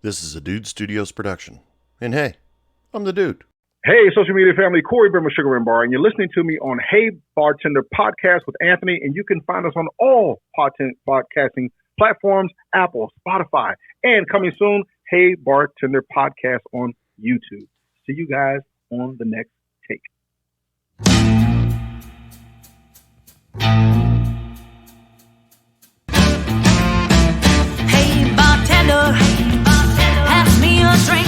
This is a Dude Studios production. And hey, I'm the dude. Hey, social media family, Cory Brim with Sugar Rim Bar, and you're listening to me on Hey Bartender Podcast with Anthony, and you can find us on all podcasting platforms, Apple, Spotify, and coming soon, Hey Bartender Podcast on YouTube. See you guys on the next take. Hey bartender, pass me a drink.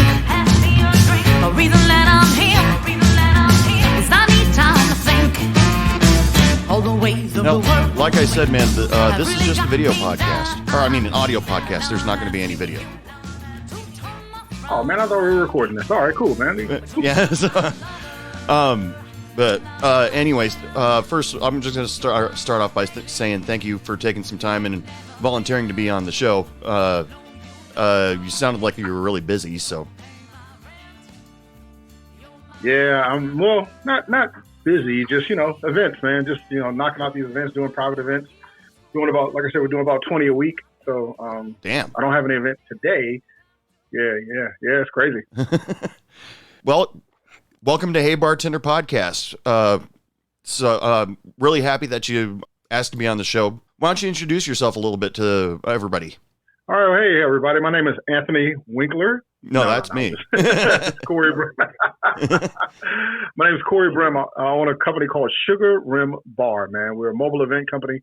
A reason that I'm here is I need time to think. All the ways of the Now, world. like I said, man, this is just a video podcast. Or, I mean, an audio podcast. There's not going to be any video. Oh, man, I thought we were recording this. All right, cool, man. Yes. But anyways, first, I'm just going to start off by saying thank you for taking some time and volunteering to be on the show. You sounded like you were really busy, so. Yeah, I'm, well, not busy, just, events, man. Just, knocking out these events, doing private events. Doing about, like I said, we're doing about 20 a week. So, Damn. I don't have any events today. Yeah, it's crazy. Well, welcome to Hey Bartender Podcast. Really happy that you asked me on the show. Why don't you introduce yourself a little bit to everybody? All right, hey everybody. My name is Anthony Winkler. No, that's me. It's Cory Brim. My name is Cory Brim. I own a company called Sugar Rim Bar, man. We're a mobile event company.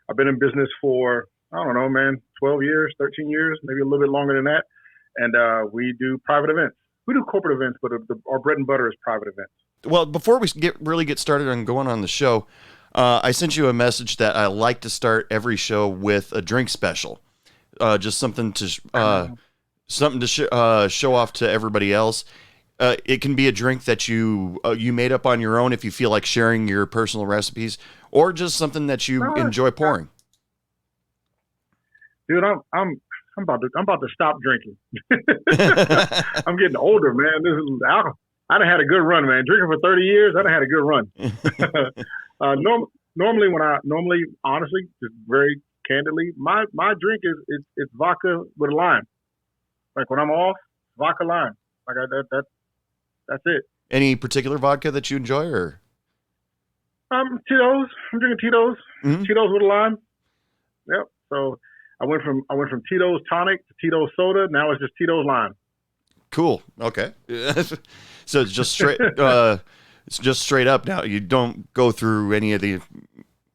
I've been in business for, 12 years, 13 years, maybe a little bit longer than that. And we do private events. We do corporate events, but our bread and butter is private events. Well, before we get started on going on the show, I sent you a message that I like to start every show with a drink special, just something to show off to everybody else. It can be a drink that you made up on your own if you feel like sharing your personal recipes, or just something that you enjoy pouring. Dude, I'm about to stop drinking. I'm getting older, man. This is alcohol. I done had a good run, man. Drinking for 30 years, I done had a good run. Normally, honestly, just very candidly, my drink is vodka with a lime. Like when I'm off, vodka lime. Like that's it. Any particular vodka that you enjoy, or? Tito's. I'm drinking Tito's. Mm-hmm. Tito's with a lime. Yep. So I went from Tito's tonic to Tito's soda. Now it's just Tito's lime. Cool. Okay. So it's just straight. It's just straight up now. You don't go through any of the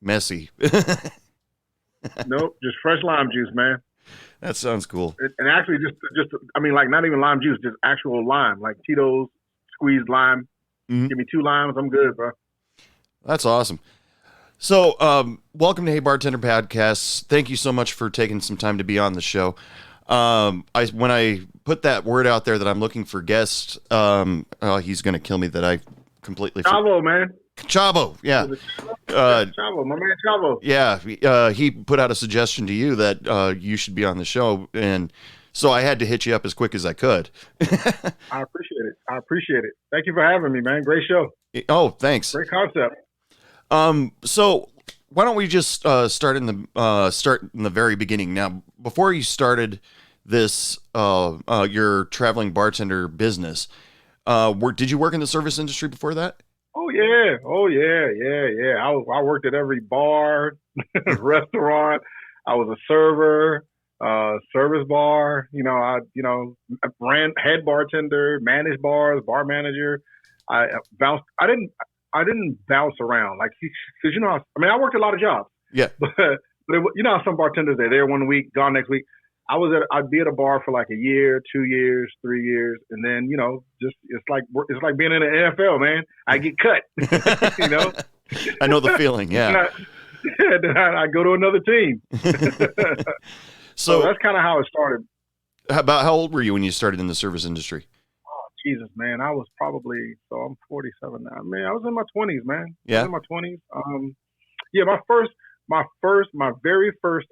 messy. Nope. Just fresh lime juice, man. That sounds cool. And actually, just like not even lime juice, just actual lime, like Tito's squeezed lime. Mm-hmm. Give me 2 limes, I'm good, bro. That's awesome. So, welcome to Hey Bartender Podcast. Thank you so much for taking some time to be on the show. When I put that word out there that I'm looking for guests, he's going to kill me that I completely Chavo, man. Chavo, yeah. Chavo, my man Chavo. Yeah, he put out a suggestion to you that you should be on the show, and so I had to hit you up as quick as I could. I appreciate it. Thank you for having me, man. Great show. Oh, thanks. Great concept. So why don't we just start in the very beginning? Now, before you started this your traveling bartender business, did you work in the service industry before that? Oh yeah. I worked at every bar, restaurant. I was a server, service bar. I ran head bartender, managed bars, bar manager. I didn't bounce around because I worked a lot of jobs. Yeah. But how some bartenders they're there one week, gone next week. I'd be at a bar for like a year, 2 years, 3 years, and then it's like being in the NFL, man. I get cut. I know the feeling. Yeah. Then I go to another team. So that's kind of how it started. How old were you when you started in the service industry? Jesus, man, I was probably, so I'm 47 now. Man, I was in my 20s, man. Yeah. I was in my 20s. My very first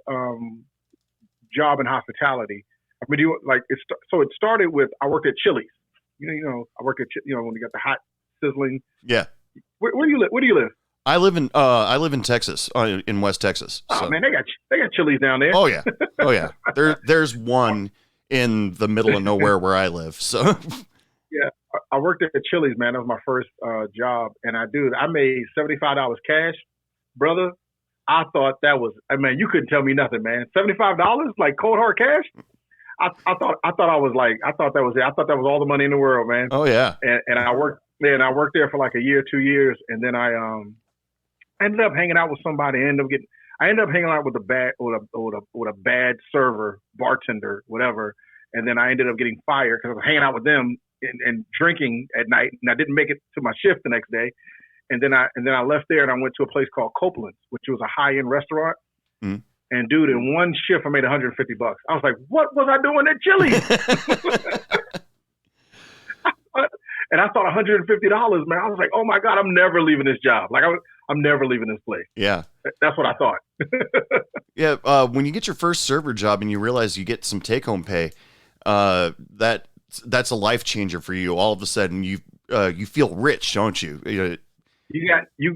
job in hospitality. It started with, I worked at Chili's. I work at, when you got the hot sizzling. Yeah. Where do you live? Where do you live? I live in Texas, in West Texas. Oh man, they got Chili's down there. Oh yeah. There's one in the middle of nowhere where I live. So Yeah, I worked at Chili's, man. That was my first job, and I made $75 cash, brother. I thought that was, I mean, you couldn't tell me nothing, man. $75, like cold hard cash. I thought that was it. I thought that was all the money in the world, man. oh yeah. And I worked there for like a year, 2 years, and then I ended up hanging out with somebody. I ended up hanging out with a bad server, bartender, whatever. And then I ended up getting fired because I was hanging out with them and drinking at night, and I didn't make it to my shift the next day. And then I left there and I went to a place called Copeland's, which was a high end restaurant. Mm. And dude, in one shift, I made $150. I was like, "What was I doing at Chili's?" And I thought $150, man. I was like, "Oh my God, I'm never leaving this job. Like I'm never leaving this place." Yeah. That's what I thought. Yeah. When you get your first server job and you realize you get some take home pay, that's a life changer for you. All of a sudden, you feel rich, don't you?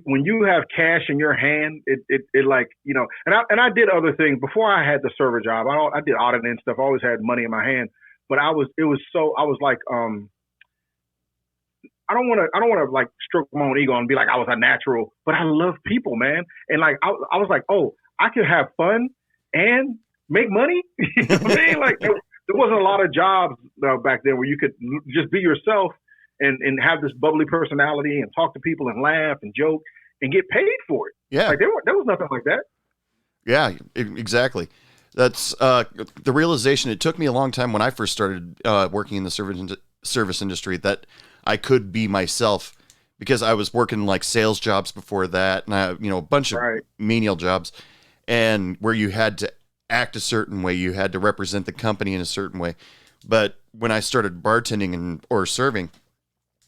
When you have cash in your hand, it like, you know, and I did other things before I had the server job. I did auditing and stuff. I always had money in my hand, but I was like, I don't want to like stroke my own ego and be like I was a natural, but I love people, man. And like, I was like, oh, I could have fun and make money. You know what I mean? Like there wasn't a lot of jobs back then where you could just be yourself and have this bubbly personality and talk to people and laugh and joke and get paid for it. Yeah. Like there was nothing like that. Yeah, exactly. That's the realization. It took me a long time when I first started working in the service industry that I could be myself, because I was working like sales jobs before that, and a bunch of menial jobs, and where you had to act a certain way, you had to represent the company in a certain way. But when I started bartending or serving,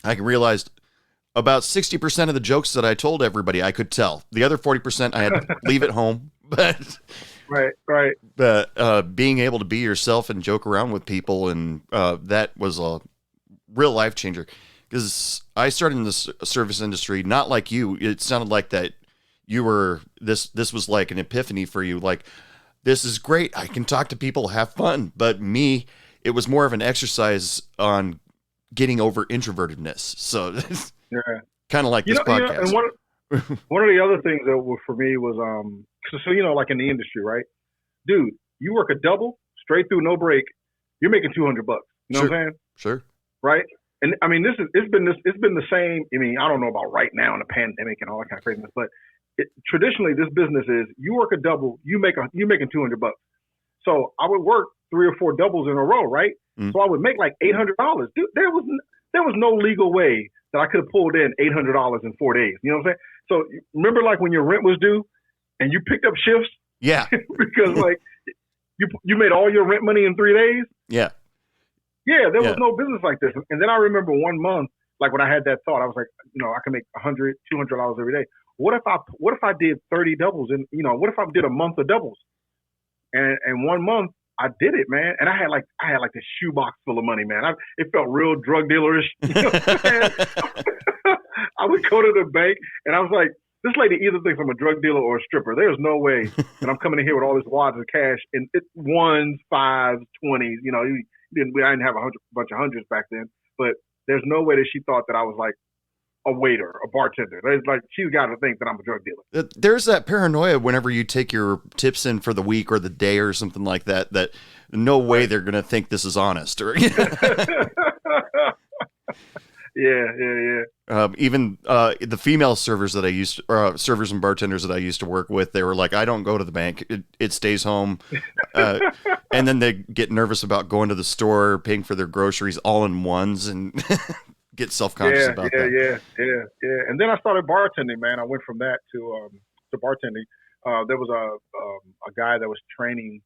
I realized about 60% of the jokes that I told everybody I could tell. The other 40% I had to leave at home. But right. But being able to be yourself and joke around with people, and that was a real life changer. Because I started in the service industry, not like you. It sounded like that you were this was like an epiphany for you. Like, this is great. I can talk to people, have fun. But me, it was more of an exercise on getting over introvertedness. So yeah, kind of like this podcast. And one of the other things that was for me was so like in the industry, right, dude, you work a double straight through, no break, you're making $200. You know what I'm saying? Sure. Right. And I mean, it's been the same. I mean, I don't know about right now in the pandemic and all that kind of craziness, but traditionally this business is you work a double, you're making $200. So I would work 3 or 4 doubles in a row, right? Mm. So I would make like $800. Dude, there was no legal way that I could have pulled in $800 in 4 days. You know what I'm saying? So remember, like when your rent was due and you picked up shifts? Yeah. Because like you made all your rent money in 3 days? Yeah. Yeah, there was no business like this. And then I remember one month, like when I had that thought, I was like, I can make $100, $200 every day. What if I did 30 doubles, and what if I did a month of doubles? And 1 month I did it, man. And I had like this shoebox full of money, man. It felt real drug dealerish. You know what I'm saying? I would go to the bank and I was like, this lady either thinks I'm a drug dealer or a stripper. There's no way that I'm coming in here with all this wads of cash and ones, fives, 20s. I didn't have a bunch of hundreds back then, but there's no way that she thought that I was like a waiter, a bartender. There's like, she's got to think that I'm a drug dealer. There's that paranoia whenever you take your tips in for the week or the day or something like that, that no way they're going to think this is honest. Or Yeah. Even the female servers that I used, servers and bartenders that I used to work with, they were like, I don't go to the bank. It stays home. And then they get nervous about going to the store, paying for their groceries all in ones, and get self-conscious about that. Yeah. And then I started bartending, man. I went from that to bartending. There was a guy that was training.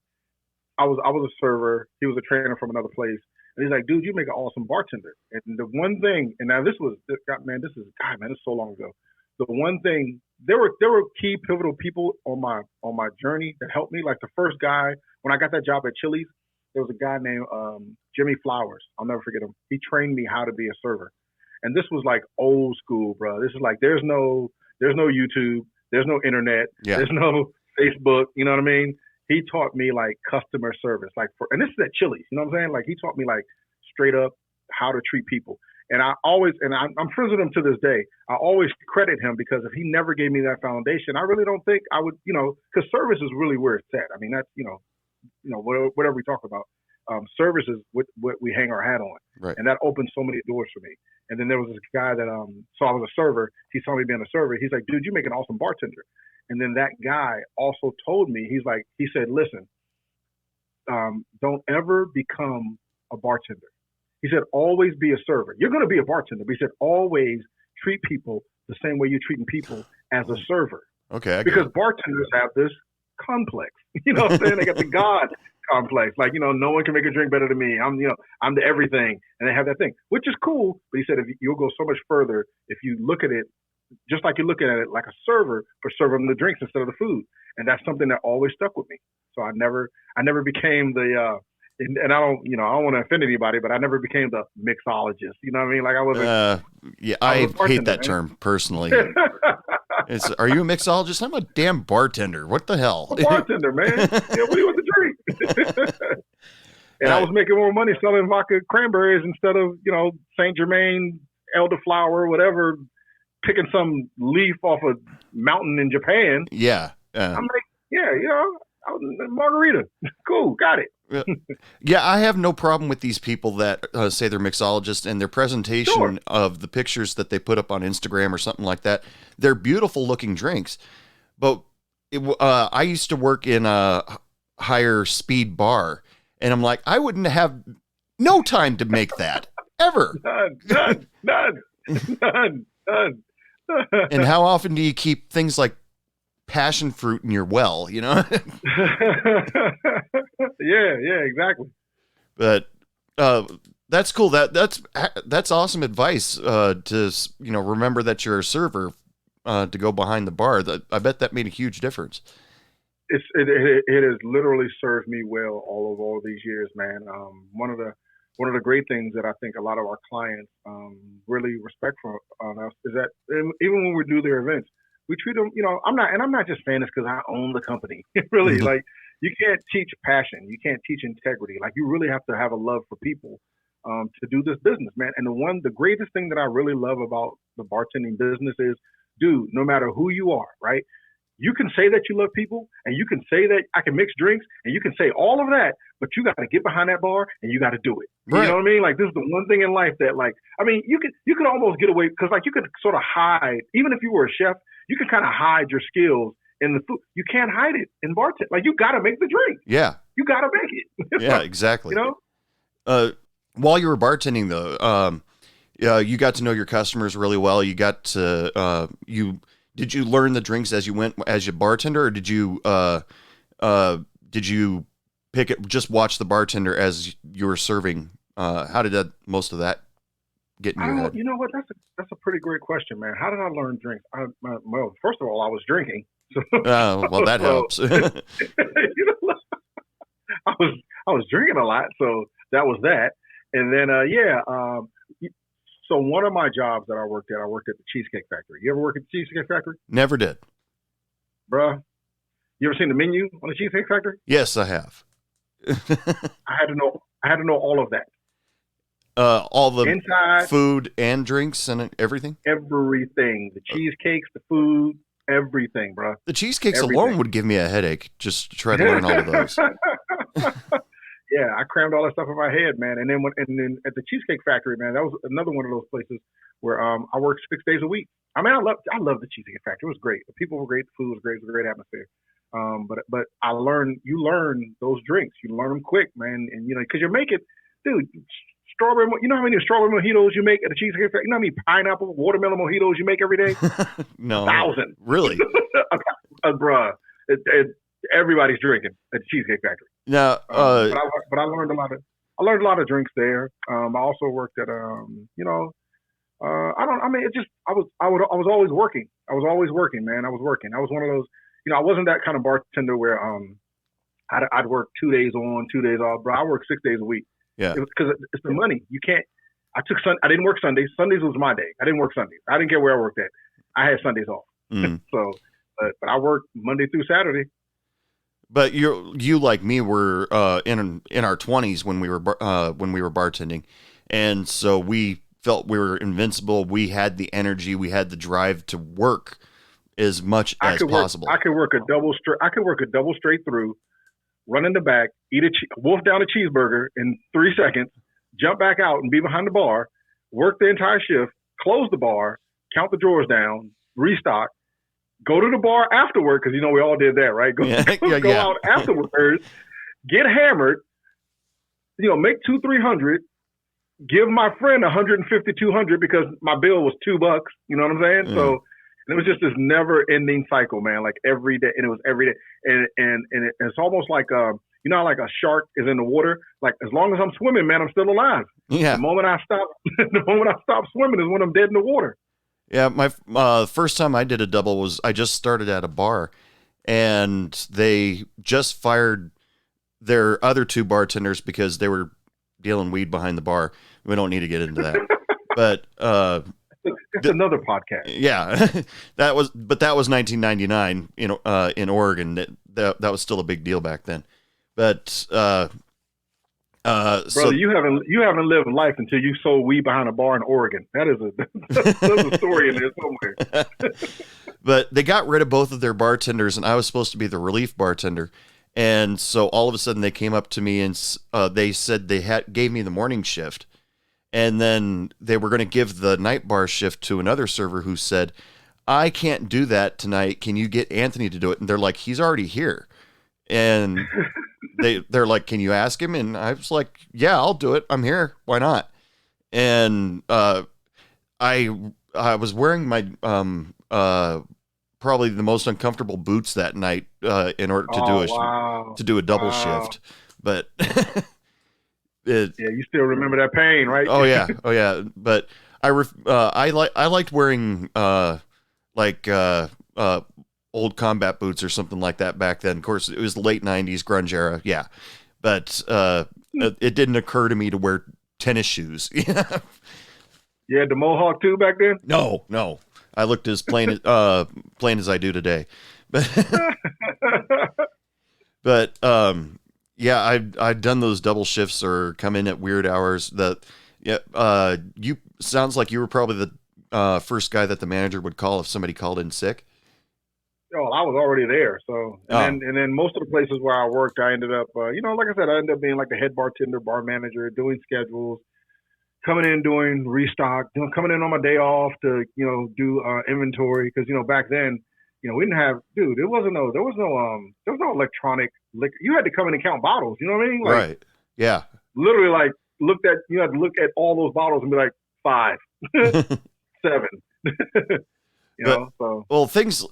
I was a server. He was a trainer from another place. And he's like, dude, you make an awesome bartender. And the one thing, and now this is so long ago. The one thing, there were key pivotal people on my journey that helped me. Like the first guy, when I got that job at Chili's, there was a guy named Jimmy Flowers. I'll never forget him. He trained me how to be a server. And this was like old school, bro. This is like, there's no YouTube, there's no internet, there's no Facebook, you know what I mean? he taught me like customer service, and this is at Chili's, you know what I'm saying? Like he taught me like straight up how to treat people. And I'm friends with him to this day. I always credit him because if he never gave me that foundation, I really don't think I would, because service is really where it's at. I mean, that's, whatever we talk about, service is what we hang our hat on. Right. And that opened so many doors for me. And then there was this guy that, so I was a server. He saw me being a server. He's like, dude, you make an awesome bartender. And then that guy also told me, he said, listen, don't ever become a bartender. He said, always be a server. You're going to be a bartender, but he said, always treat people the same way you're treating people as a server. Okay. Because bartenders have this complex. You know what I'm saying? They got the God complex. Like, no one can make a drink better than me. I'm the everything. And they have that thing, which is cool. But he said, you'll go so much further if you look at it just like you're looking at it like a server, but serving them the drinks instead of the food. And that's something that always stuck with me. So I never became the, and I don't want to offend anybody, but I never became the mixologist. You know what I mean? Like I wasn't. Yeah, I hate that term personally. Are you a mixologist? I'm a damn bartender. What the hell? I'm a bartender, man. Yeah, what do you want to drink? And I was making more money selling vodka cranberries instead of, Saint Germain, elderflower, whatever, picking some leaf off a mountain in Japan. Yeah. I'm like, yeah, margarita. Cool, got it. Yeah, I have no problem with these people that say they're mixologists and their presentation of the pictures that they put up on Instagram or something like that. They're beautiful looking drinks. But I used to work in a higher speed bar, and I'm like, I wouldn't have no time to make that ever. None. And how often do you keep things like passion fruit in your well, Yeah, exactly. But that's cool. That's awesome advice to remember that you're a server to go behind the bar. I bet that made a huge difference. It has literally served me well all these years, man. One of the great things that I think a lot of our clients really respect from us is that even when we do their events, we treat them, I'm not just saying this because I own the company. Really, like you can't teach passion. You can't teach integrity. Like you really have to have a love for people to do this business, man. And the greatest thing that I really love about the bartending business is, dude, no matter who you are, right? You can say that you love people and you can say that I can mix drinks and you can say all of that, but you got to get behind that bar and you got to do it. Right. You know what I mean? Like this is the one thing in life that you could almost get away because you could sort of hide, even if you were a chef, you can kind of hide your skills in the food. You can't hide it in bartending. Like you got to make the drink. Yeah. You got to make it. Yeah, exactly. While you were bartending though, you got to know your customers really well. You got to, did you learn the drinks as you went as your bartender, or did you pick it, just watch the bartender as you were serving? How did most of that get in your head? You know what? That's a pretty great question, man. How did I learn drinks? Well, first of all, I was drinking. So, well, that helps. I was drinking a lot, so that was that. And then, so one of my jobs that I worked at the Cheesecake Factory. You ever work at the Cheesecake Factory? Never did. Bruh, you ever seen the menu on the Cheesecake Factory? Yes, I have. I had to know all of that. All the inside, food and drinks and everything? Everything. The cheesecakes, the food, everything, bro. The cheesecakes alone would give me a headache just to try to learn all of those. Yeah, I crammed all that stuff in my head, man. And then at the Cheesecake Factory, man, that was another one of those places where I worked 6 days a week. I mean, I love the Cheesecake Factory. It was great. The people were great. The food was great. It was a great atmosphere. But you learn those drinks. You learn them quick, man. And because you're making, dude, strawberry. You know how many strawberry mojitos you make at the Cheesecake Factory? You know how many pineapple, watermelon mojitos you make every day? No, 1,000. Really, bruh. Everybody's drinking at the Cheesecake Factory. Now, but I learned a lot of. I learned a lot of drinks there. I also worked at I was always working. I was always working, man. I was working. I was one of those. I wasn't that kind of bartender where I'd work 2 days on, 2 days off. Bro, I worked 6 days a week. Yeah, because it's the money. You can't. I didn't work Sundays. Sundays was my day. I didn't work Sundays. I didn't care where I worked at. I had Sundays off. So, but I worked Monday through Saturday. But you like me were in our 20s when we were bartending, and so we felt we were invincible. We had the energy, we had the drive to work as much as possible. I could work a double straight through, run in the back, wolf down a cheeseburger in 3 seconds, jump back out and be behind the bar, work the entire shift, close the bar, count the drawers down, restock, go to the bar afterward, because we all did that, right? Go out afterwards, get hammered, make 200-300, give my friend 150-200 because my bill was $2. You know what I'm saying? So it was just this never-ending cycle, man. Like every day, and it was every day, and it's almost like how like a shark is in the water. Like as long as I'm swimming, man, I'm still alive. Yeah. The moment I stop swimming is when I'm dead in the water. Yeah, my first time I did a double was I just started at a bar, and they just fired their other 2 bartenders because they were dealing weed behind the bar. We don't need to get into that, but it's another podcast. Yeah, that was 1999. In Oregon, that was still a big deal back then. But brother, so, you haven't lived life until you sold weed behind a bar in Oregon. There's a story in there somewhere. But they got rid of both of their bartenders, and I was supposed to be the relief bartender. And so all of a sudden they came up to me and they said they gave me the morning shift, and then they were going to give the night bar shift to another server who said, "I can't do that tonight. Can you get Anthony to do it?" And they're like, "He's already here." And they're like, "Can you ask him?" And I was like, "Yeah, I'll do it. I'm here. Why not?" And I was wearing my probably the most uncomfortable boots that night in order to do a double shift. But yeah, you still remember that pain, right? Oh yeah. But I liked wearing old combat boots or something like that back then. Of course, it was the late 90s grunge era. Yeah. But it didn't occur to me to wear tennis shoes. You had the mohawk too back then? No. I looked as plain as I do today. But yeah, I've done those double shifts or come in at weird hours. You sounds like you were probably the first guy that the manager would call if somebody called in sick. Oh, I was already there. So, and then most of the places where I worked, I ended up, like I said, I ended up being like the head bartender, bar manager, doing schedules, coming in, doing restock, coming in on my day off to, do inventory. Cause, back then, we didn't have, there was no electronic liquor. You had to come in and count bottles. You know what I mean? Like, right. Yeah. Literally you had to look at all those bottles and be like 5, 7. So. Well, things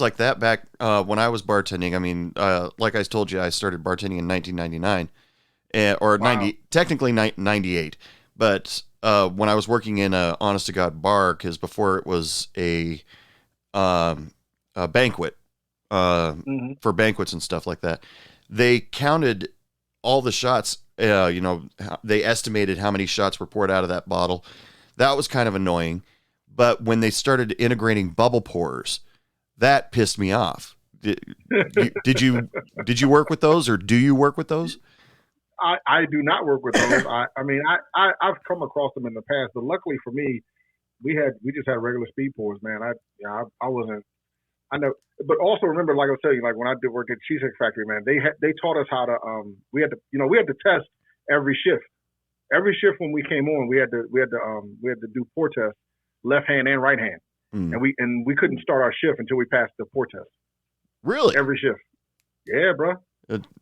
like that back when I was bartending. I mean, like I told you, I started bartending in 1999, technically 98. But when I was working in a honest to God bar, because before it was a banquet for banquets and stuff like that, they counted all the shots. They estimated how many shots were poured out of that bottle. That was kind of annoying. But when they started integrating bubble pourers, that pissed me off. Did you work with those, or do you work with those? I do not work with those. I've come across them in the past, but luckily for me, we just had regular speed pours, man. I wasn't. I know, but also remember, like I was telling you, like when I did work at Cheesecake Factory, man, they taught us how to we had to test every shift. Every shift when we came on, we had to do pour tests, left hand and right hand, and we couldn't start our shift until we passed the pour test. Really? Every shift. Yeah, bro.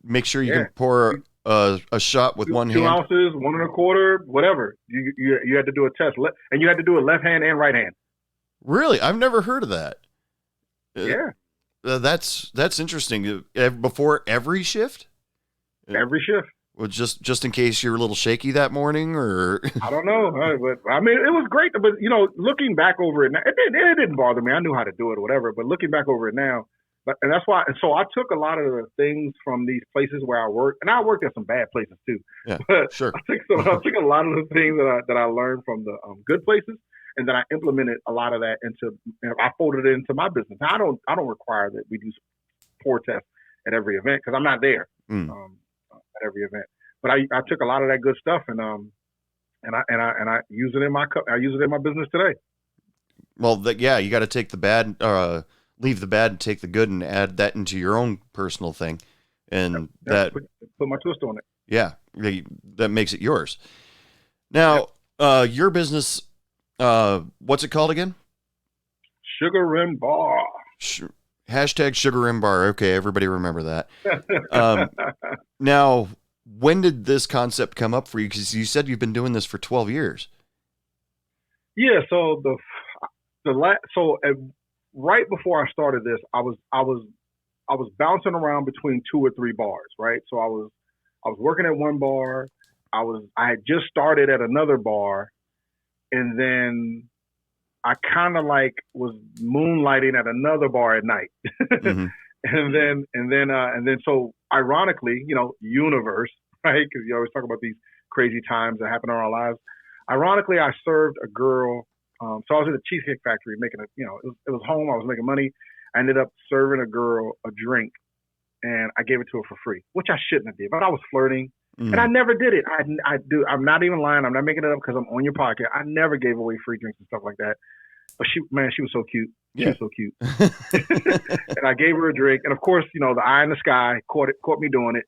Make sure you can pour a shot with 1 hand. 2 ounces, 1 1/4, whatever. You had to do a test, and you had to do it left hand and right hand. Really? I've never heard of that. Yeah. That's interesting. Before every shift? Every shift. Well, just in case you're a little shaky that morning, or I don't know, but I mean, it was great. But looking back over it now, it didn't bother me. I knew how to do it or whatever. But looking back over it now, and that's why. And so I took a lot of the things from these places where I worked, and I worked at some bad places too. Yeah, but sure. I took a lot of the things that I learned from the good places, and then I implemented a lot of that I folded it into my business. Now, I don't require that we do pour tests at every event because I'm not there at every event. But I took a lot of that good stuff and I use it in my cup. I use it in my business today. Well, you got to take the bad, leave the bad and take the good and add that into your own personal thing. And that put my twist on it. Yeah. That makes it yours. Now, your business, what's it called again? Sugar Rim Bar. Hashtag Sugar Rim Bar. Okay. Everybody remember that. Now, when did this concept come up for you? Because you said you've been doing this for 12 years. Yeah. So right before I started this, I was bouncing around between 2 or 3 bars, right? So I was working at one bar. I had just started at another bar, and then I kind of like was moonlighting at another bar at night. Mm-hmm. and then so ironically, universe, right? Because you always talk about these crazy times that happen in our lives. Ironically, I served a girl. So I was at a Cheesecake Factory making it was home. I was making money. I ended up serving a girl a drink, and I gave it to her for free, which I shouldn't have did, but I was flirting, and I never did it. I'm not even lying. I'm not making it up because I'm on your podcast. I never gave away free drinks and stuff like that. But she was so cute. She was so cute. And I gave her a drink, and of course, the eye in the sky caught me doing it,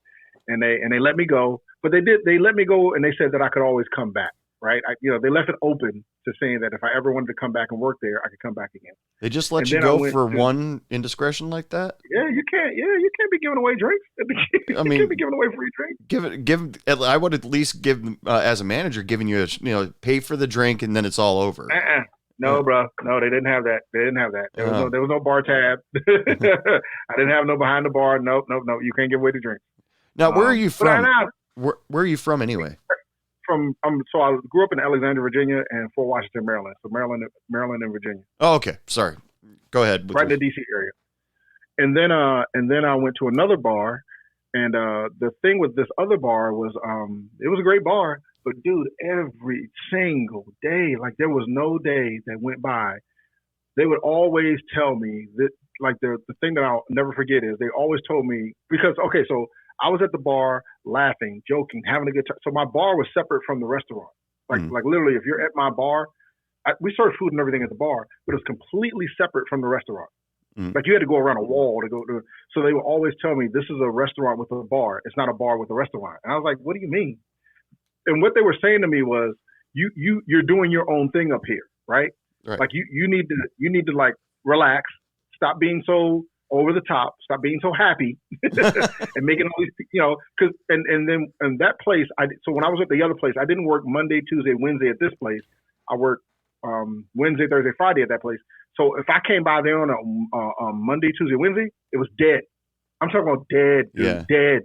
and they let me go. But they let me go, and they said that I could always come back. Right? They left it open to saying that if I ever wanted to come back and work there, I could come back again. They just let you go for one indiscretion like that? Yeah, you can't. Yeah, you can't be giving away drinks. You can't be giving away free drinks. I would at least give as a manager, giving you pay for the drink and then it's all over. No, bro. No, they didn't have that. There was no bar tab. I didn't have no behind the bar. Nope. You can't give away the drink. Now, where are you from? Where are you from anyway? So I grew up in Alexandria, Virginia, and Fort Washington, Maryland. So Maryland and Virginia. Oh, okay. Sorry. Go ahead. Right in the DC area. And then I went to another bar, and the thing with this other bar was it was a great bar, but dude, every single day, like there was no day that went by, they would always tell me that, like the thing that I'll never forget is they always told me because so I was at the bar laughing, joking, having a good time. So my bar was separate from the restaurant. Like literally, if you're at my bar, we serve food and everything at the bar, but it's completely separate from the restaurant. Like you had to go around a wall to go to. So they would always tell me, this is a restaurant with a bar. It's not a bar with a restaurant. And I was like, what do you mean? And what they were saying to me was, you're doing your own thing up here, right? Like you need to like relax, stop being so over the top, stop being so happy and making all these, cause, and then that place, so when I was at the other place, I didn't work Monday, Tuesday, Wednesday at this place. I worked Wednesday, Thursday, Friday at that place. So if I came by there on a Monday, Tuesday, Wednesday, it was dead. I'm talking about dead, dude, dead.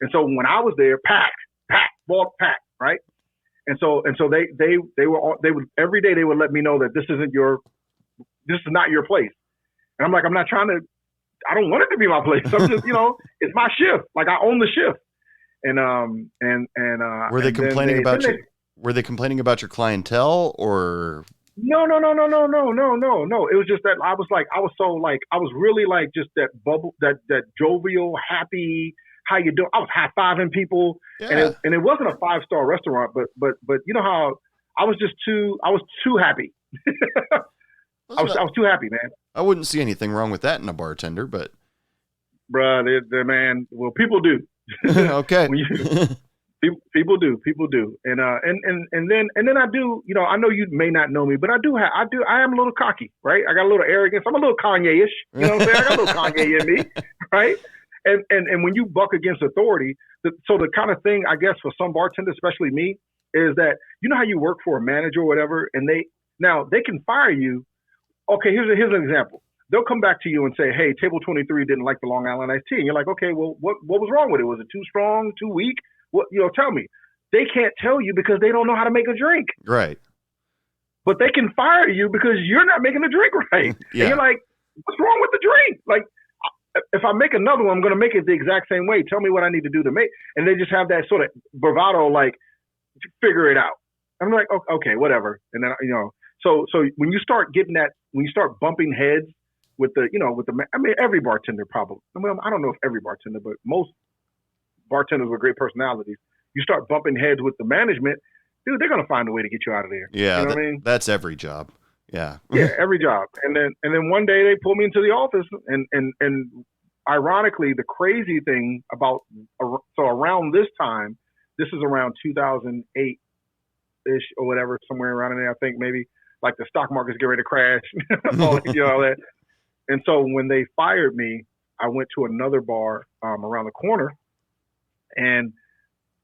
And so when I was there, packed, right? And so they would every day they would let me know that this is not your place. And I'm like, I don't want it to be my place. I'm just, it's my shift. Like I own the shift. And were they complaining about you? Were they complaining about your clientele or? No. It was just that I was really like just that bubble, that jovial, happy. How you doing? I was high fiving people, and it wasn't a 5-star restaurant, but you know how I was too happy. I was too happy, man. I wouldn't see anything wrong with that in a bartender, but bruh, man. Well, people do. Okay. People do, and then I do. I know you may not know me, but I am a little cocky, right? I got a little arrogance. I'm a little Kanye-ish. You know what I'm saying? I got a little Kanye in me, right? And when you buck against authority, so the kind of thing I guess for some bartenders, especially me, is that how you work for a manager or whatever, and they can fire you. Okay, here's an example. They'll come back to you and say, hey, table 23 didn't like the Long Island iced tea. And you're like, okay, well, what was wrong with it? Was it too strong, too weak? What, tell me. They can't tell you because they don't know how to make a drink. Right. But they can fire you because you're not making the drink right. Yeah. And you're like, what's wrong with the drink? Like, if I make another one, I'm going to make it the exact same way. Tell me what I need to do to make. And they just have that sort of bravado, like, figure it out. I'm like, okay, whatever. And then, so when you start getting that, when you start bumping heads with the, I mean, every bartender probably. Well, I don't know if every bartender, but most bartenders with great personalities, you start bumping heads with the management, dude, they're going to find a way to get you out of there. Yeah. You know what I mean? That's every job. Yeah. Yeah, every job. And then one day they pulled me into the office, and ironically, the crazy thing about, so around this time, this is around 2008-ish or whatever, somewhere around in there, I think maybe, like the stock market's getting ready to crash, all that. And so when they fired me, I went to another bar around the corner, and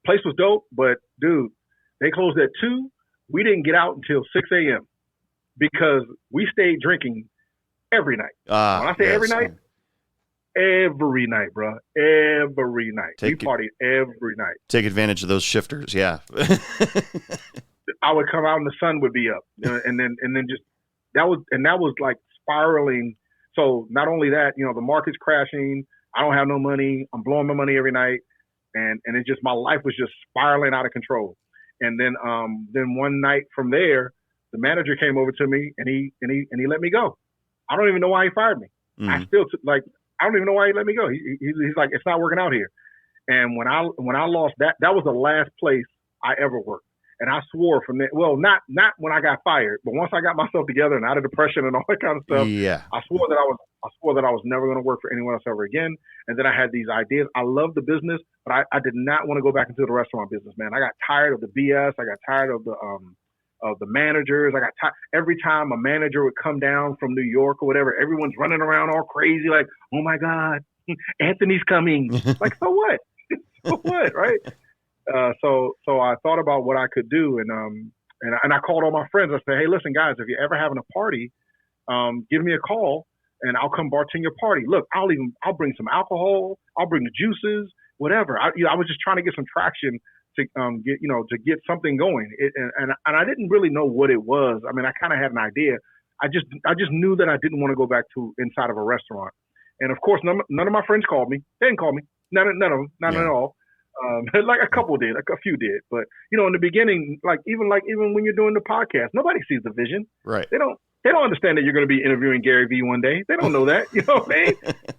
place was dope, but dude, they closed at 2. We didn't get out until 6 a.m. because we stayed drinking every night. When I say every night, bro. Every night. We partied every night. Take advantage of those shifters, yeah. I would come out and the sun would be up, and then just that was like spiraling. So not only that, the market's crashing. I don't have no money. I'm blowing my money every night, and it just, my life was just spiraling out of control. And then one night from there, the manager came over to me and he let me go. I don't even know why he fired me. Mm-hmm. I don't even know why he let me go. He's like, it's not working out here. And when I lost that was the last place I ever worked. And I swore from that, well, not when I got fired, but once I got myself together and out of depression and all that kind of stuff, yeah. I swore that I was never going to work for anyone else ever again. And then I had these ideas. I love the business, but I did not want to go back into the restaurant business, man. I got tired of the BS. I got tired of the managers. I got tired. Every time a manager would come down from New York or whatever, everyone's running around all crazy, like, oh my God, Anthony's coming. Like, so what? So what, right? So I thought about what I could do, and I called all my friends. I said, hey, listen, guys, if you're ever having a party, give me a call, and I'll come bartend your party. Look, I'll bring some alcohol. I'll bring the juices, whatever. I was just trying to get some traction to get something going. And I didn't really know what it was. I mean, I kind of had an idea. I just knew that I didn't want to go back to inside of a restaurant. And of course, none of my friends called me. They didn't call me. None of them. Not at all. Like a couple did, like a few did, but in the beginning, even when you're doing the podcast, nobody sees the vision. Right. They don't understand that you're going to be interviewing Gary Vee one day. They don't know that. You know what I mean?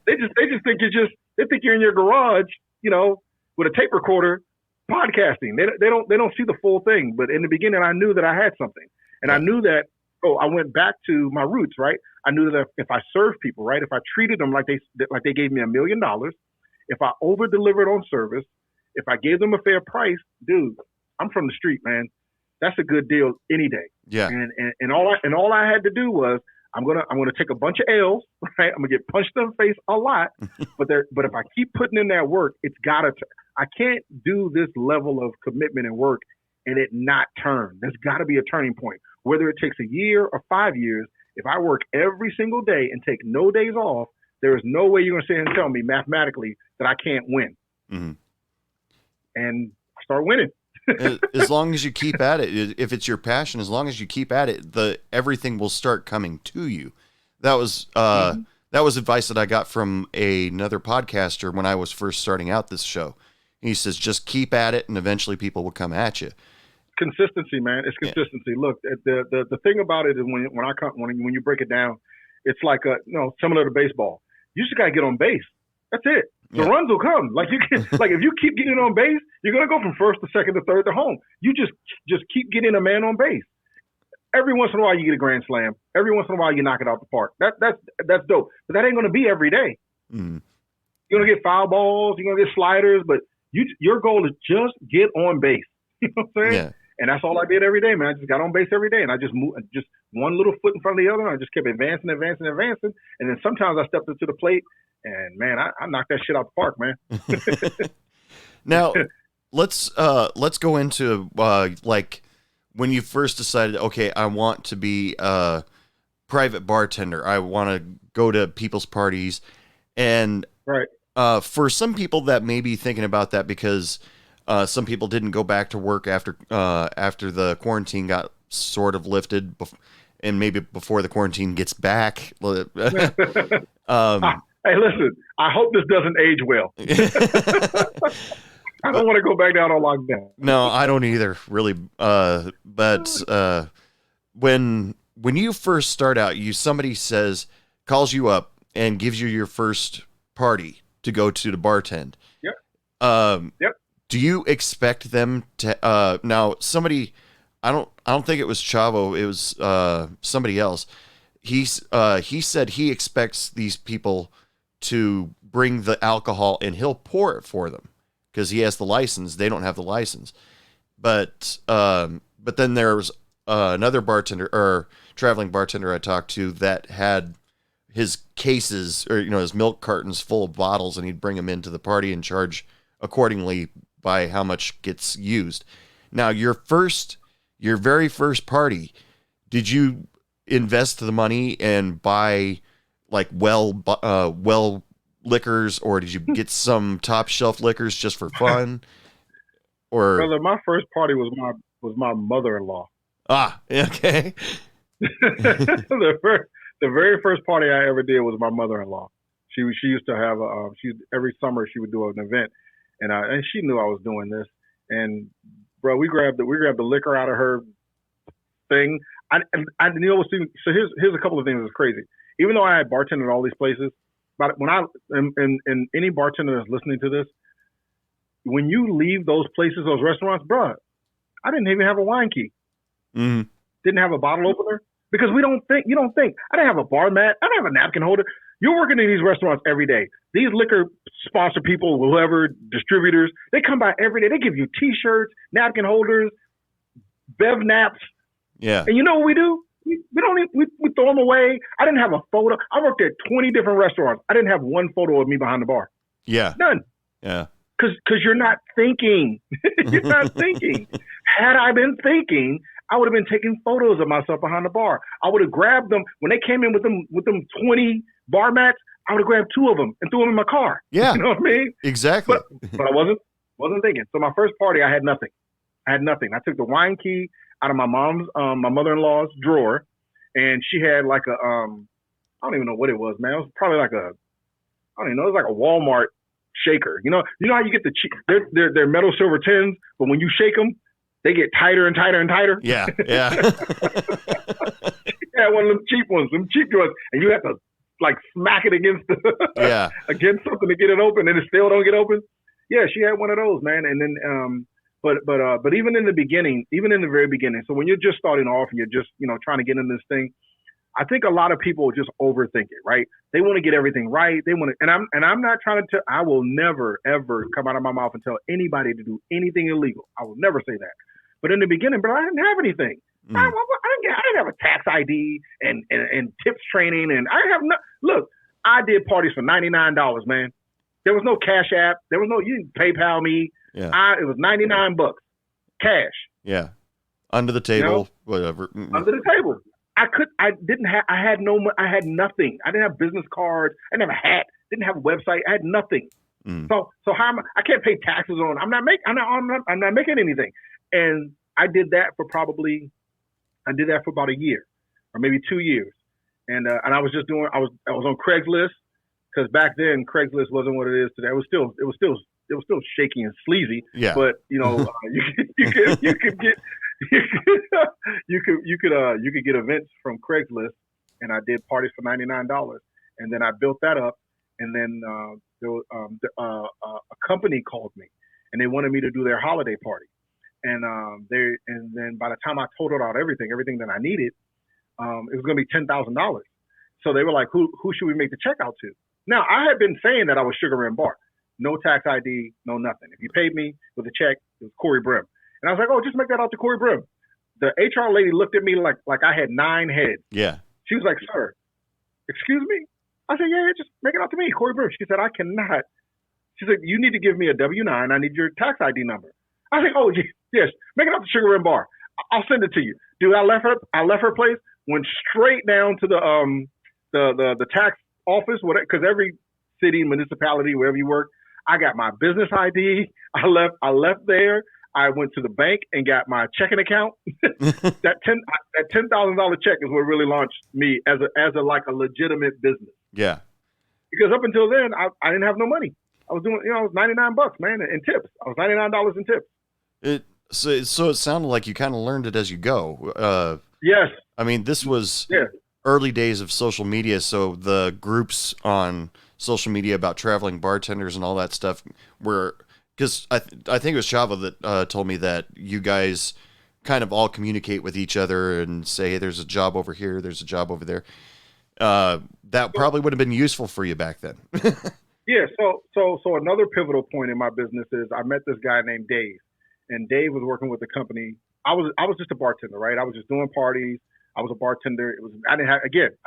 They just think they think you're in your garage, with a tape recorder podcasting. They don't see the full thing. But in the beginning, I knew that I had something, and I knew that. Oh, I went back to my roots, right? I knew that if I served people, right, if I treated them like they gave me $1 million, if I over delivered on service, if I gave them a fair price, dude, I'm from the street, man. That's a good deal any day. Yeah. And all I had to do was I'm gonna take a bunch of L's, right? I'm gonna get punched in the face a lot, but if I keep putting in that work, it's gotta. I can't do this level of commitment and work and it not turn. There's got to be a turning point, whether it takes a year or 5 years. If I work every single day and take no days off, there is no way you're gonna sit here and tell me mathematically that I can't win. Mm-hmm. And start winning. As long as you keep at it, if it's your passion, as long as you keep at it, everything will start coming to you. That was advice that I got from another podcaster when I was first starting out this show. He says, just keep at it, and eventually people will come at you. Consistency, man. It's consistency. Yeah. Look, the thing about it is when you break it down, it's like similar to baseball. You just got to get on base. That's it. The runs will come. Like if you keep getting on base, you're gonna go from first to second to third to home. You just keep getting a man on base. Every once in a while you get a grand slam. Every once in a while you knock it out the park. That's dope. But that ain't gonna be every day. Mm. You're gonna get foul balls. You're gonna get sliders. But your goal is just get on base. You know what I'm saying? Yeah. And that's all I did every day, man. I just got on base every day, and I just moved just one little foot in front of the other. And I just kept advancing, and then sometimes I stepped up to the plate. And man, I knocked that shit out the park, man. Now, let's go into like when you first decided, okay, I want to be a private bartender. I want to go to people's parties, and right. For some people that may be thinking about that because some people didn't go back to work after the quarantine got sort of lifted, and maybe before the quarantine gets back. Hey, listen, I hope this doesn't age well. I don't want to go back down on lockdown. No, I don't either, really. But when you first start out, somebody says, calls you up and gives you your first party to go to bartend. Yep. Yep. Do you expect them to now somebody I don't think it was Chavo, it was somebody else. He said he expects these people to bring the alcohol and he'll pour it for them because he has the license. They don't have the license. But then there was another bartender or traveling bartender I talked to that had his cases or his milk cartons full of bottles, and he'd bring them into the party and charge accordingly by how much gets used. Now, your very first party, did you invest the money and buy like well liquors, or did you get some top shelf liquors just for fun? Or brother, my first party was my mother-in-law. Okay. The very first party I ever did was my mother-in-law. She used to have every summer she would do an event, and she knew I was doing this. And bro, we grabbed the liquor out of her thing. So here's a couple of things that's crazy. Even though I had bartended at all these places, but when and any bartender that's listening to this, when you leave those places, those restaurants, bro, I didn't even have a wine key. Mm-hmm. Didn't have a bottle opener because you don't think. I didn't have a bar mat. I didn't have a napkin holder. You're working in these restaurants every day. These liquor sponsor people, whoever, distributors, they come by every day. They give you T-shirts, napkin holders, bev naps. Yeah. And you know what we do? We throw them away. I didn't have a photo. I worked at 20 different restaurants. I didn't have one photo of me behind the bar. Yeah. None. Yeah. Because you're not thinking. You're not thinking. Had I been thinking, I would have been taking photos of myself behind the bar. I would have grabbed them when they came in with them 20 bar mats. I would have grabbed 2 of them and threw them in my car. Yeah. You know what I mean? Exactly. But I wasn't thinking. So my first party, I had nothing. I took the wine key out of my my mother-in-law's drawer, and she had like a I don't even know what it was, man. It was probably like I don't even know. It was like a Walmart shaker. You know how you get the cheap, they're metal silver tins, but when you shake them, they get tighter and tighter and tighter. Yeah. Yeah, one of them cheap ones, and you have to like smack it against against something to get it open, and it still don't get open. Yeah, she had one of those, man. And then but even in the beginning, even in the very beginning, so when you're just starting off and you're just trying to get in this thing, I think a lot of people just overthink it, right? They want to get everything right. They want to, and I'm not trying to I will never ever come out of my mouth and tell anybody to do anything illegal. I will never say that. But in the beginning, I didn't have anything. I didn't have a tax ID and tips training, and I didn't have look, I did parties for $99, man. There was no Cash App. There was no, you didn't PayPal me. Yeah. It was $99 cash. Yeah. Under the table, whatever. Under the table. I had nothing. I didn't have business cards. I didn't have a hat. Didn't have a website. I had nothing. So how I can't pay taxes on. I'm not making anything. And I did that for about a year or maybe 2 years. And I was just I was on Craigslist, because back then Craigslist wasn't what it is today. It was still shaky and sleazy. Yeah. But you could get events from Craigslist, and I did parties for $99, and then I built that up, and then a company called me, and they wanted me to do their holiday party, and then by the time I totaled out everything that I needed, it was going to be $10,000. So they were like, who should we make the check out to? Now, I had been saying that I was Sugar Rim Bar. No tax ID, no nothing. If you paid me with a check, it was Cory Brim. And I was like, oh, just make that out to Cory Brim. The HR lady looked at me like I had 9 heads. Yeah. She was like, sir, excuse me? I said, yeah, just make it out to me, Cory Brim. She said, I cannot. She said, you need to give me a W-9. I need your tax ID number. I said, oh, yes, make it out to Sugar Rim Bar. I'll send it to you. Dude, I left her place, went straight down to the tax office, because every city, municipality, wherever you work, I got my business ID. I left there. I went to the bank and got my checking account. That $10,000 check is what really launched me as a legitimate business. Yeah. Because up until then, I didn't have no money. I was doing, it was $99, man, in tips. I was $99 in tips. So it sounded like you kind of learned it as you go. Yes. I mean, this was early days of social media. So the groups on social media about traveling bartenders and all that stuff were, because I think it was Chavo that told me that you guys kind of all communicate with each other and say, hey, there's a job over here, there's a job over there. That probably would have been useful for you back then. Yeah. So another pivotal point in my business is I met this guy named Dave, and Dave was working with the company. I was just a bartender, right? I was just doing parties. I was a bartender. I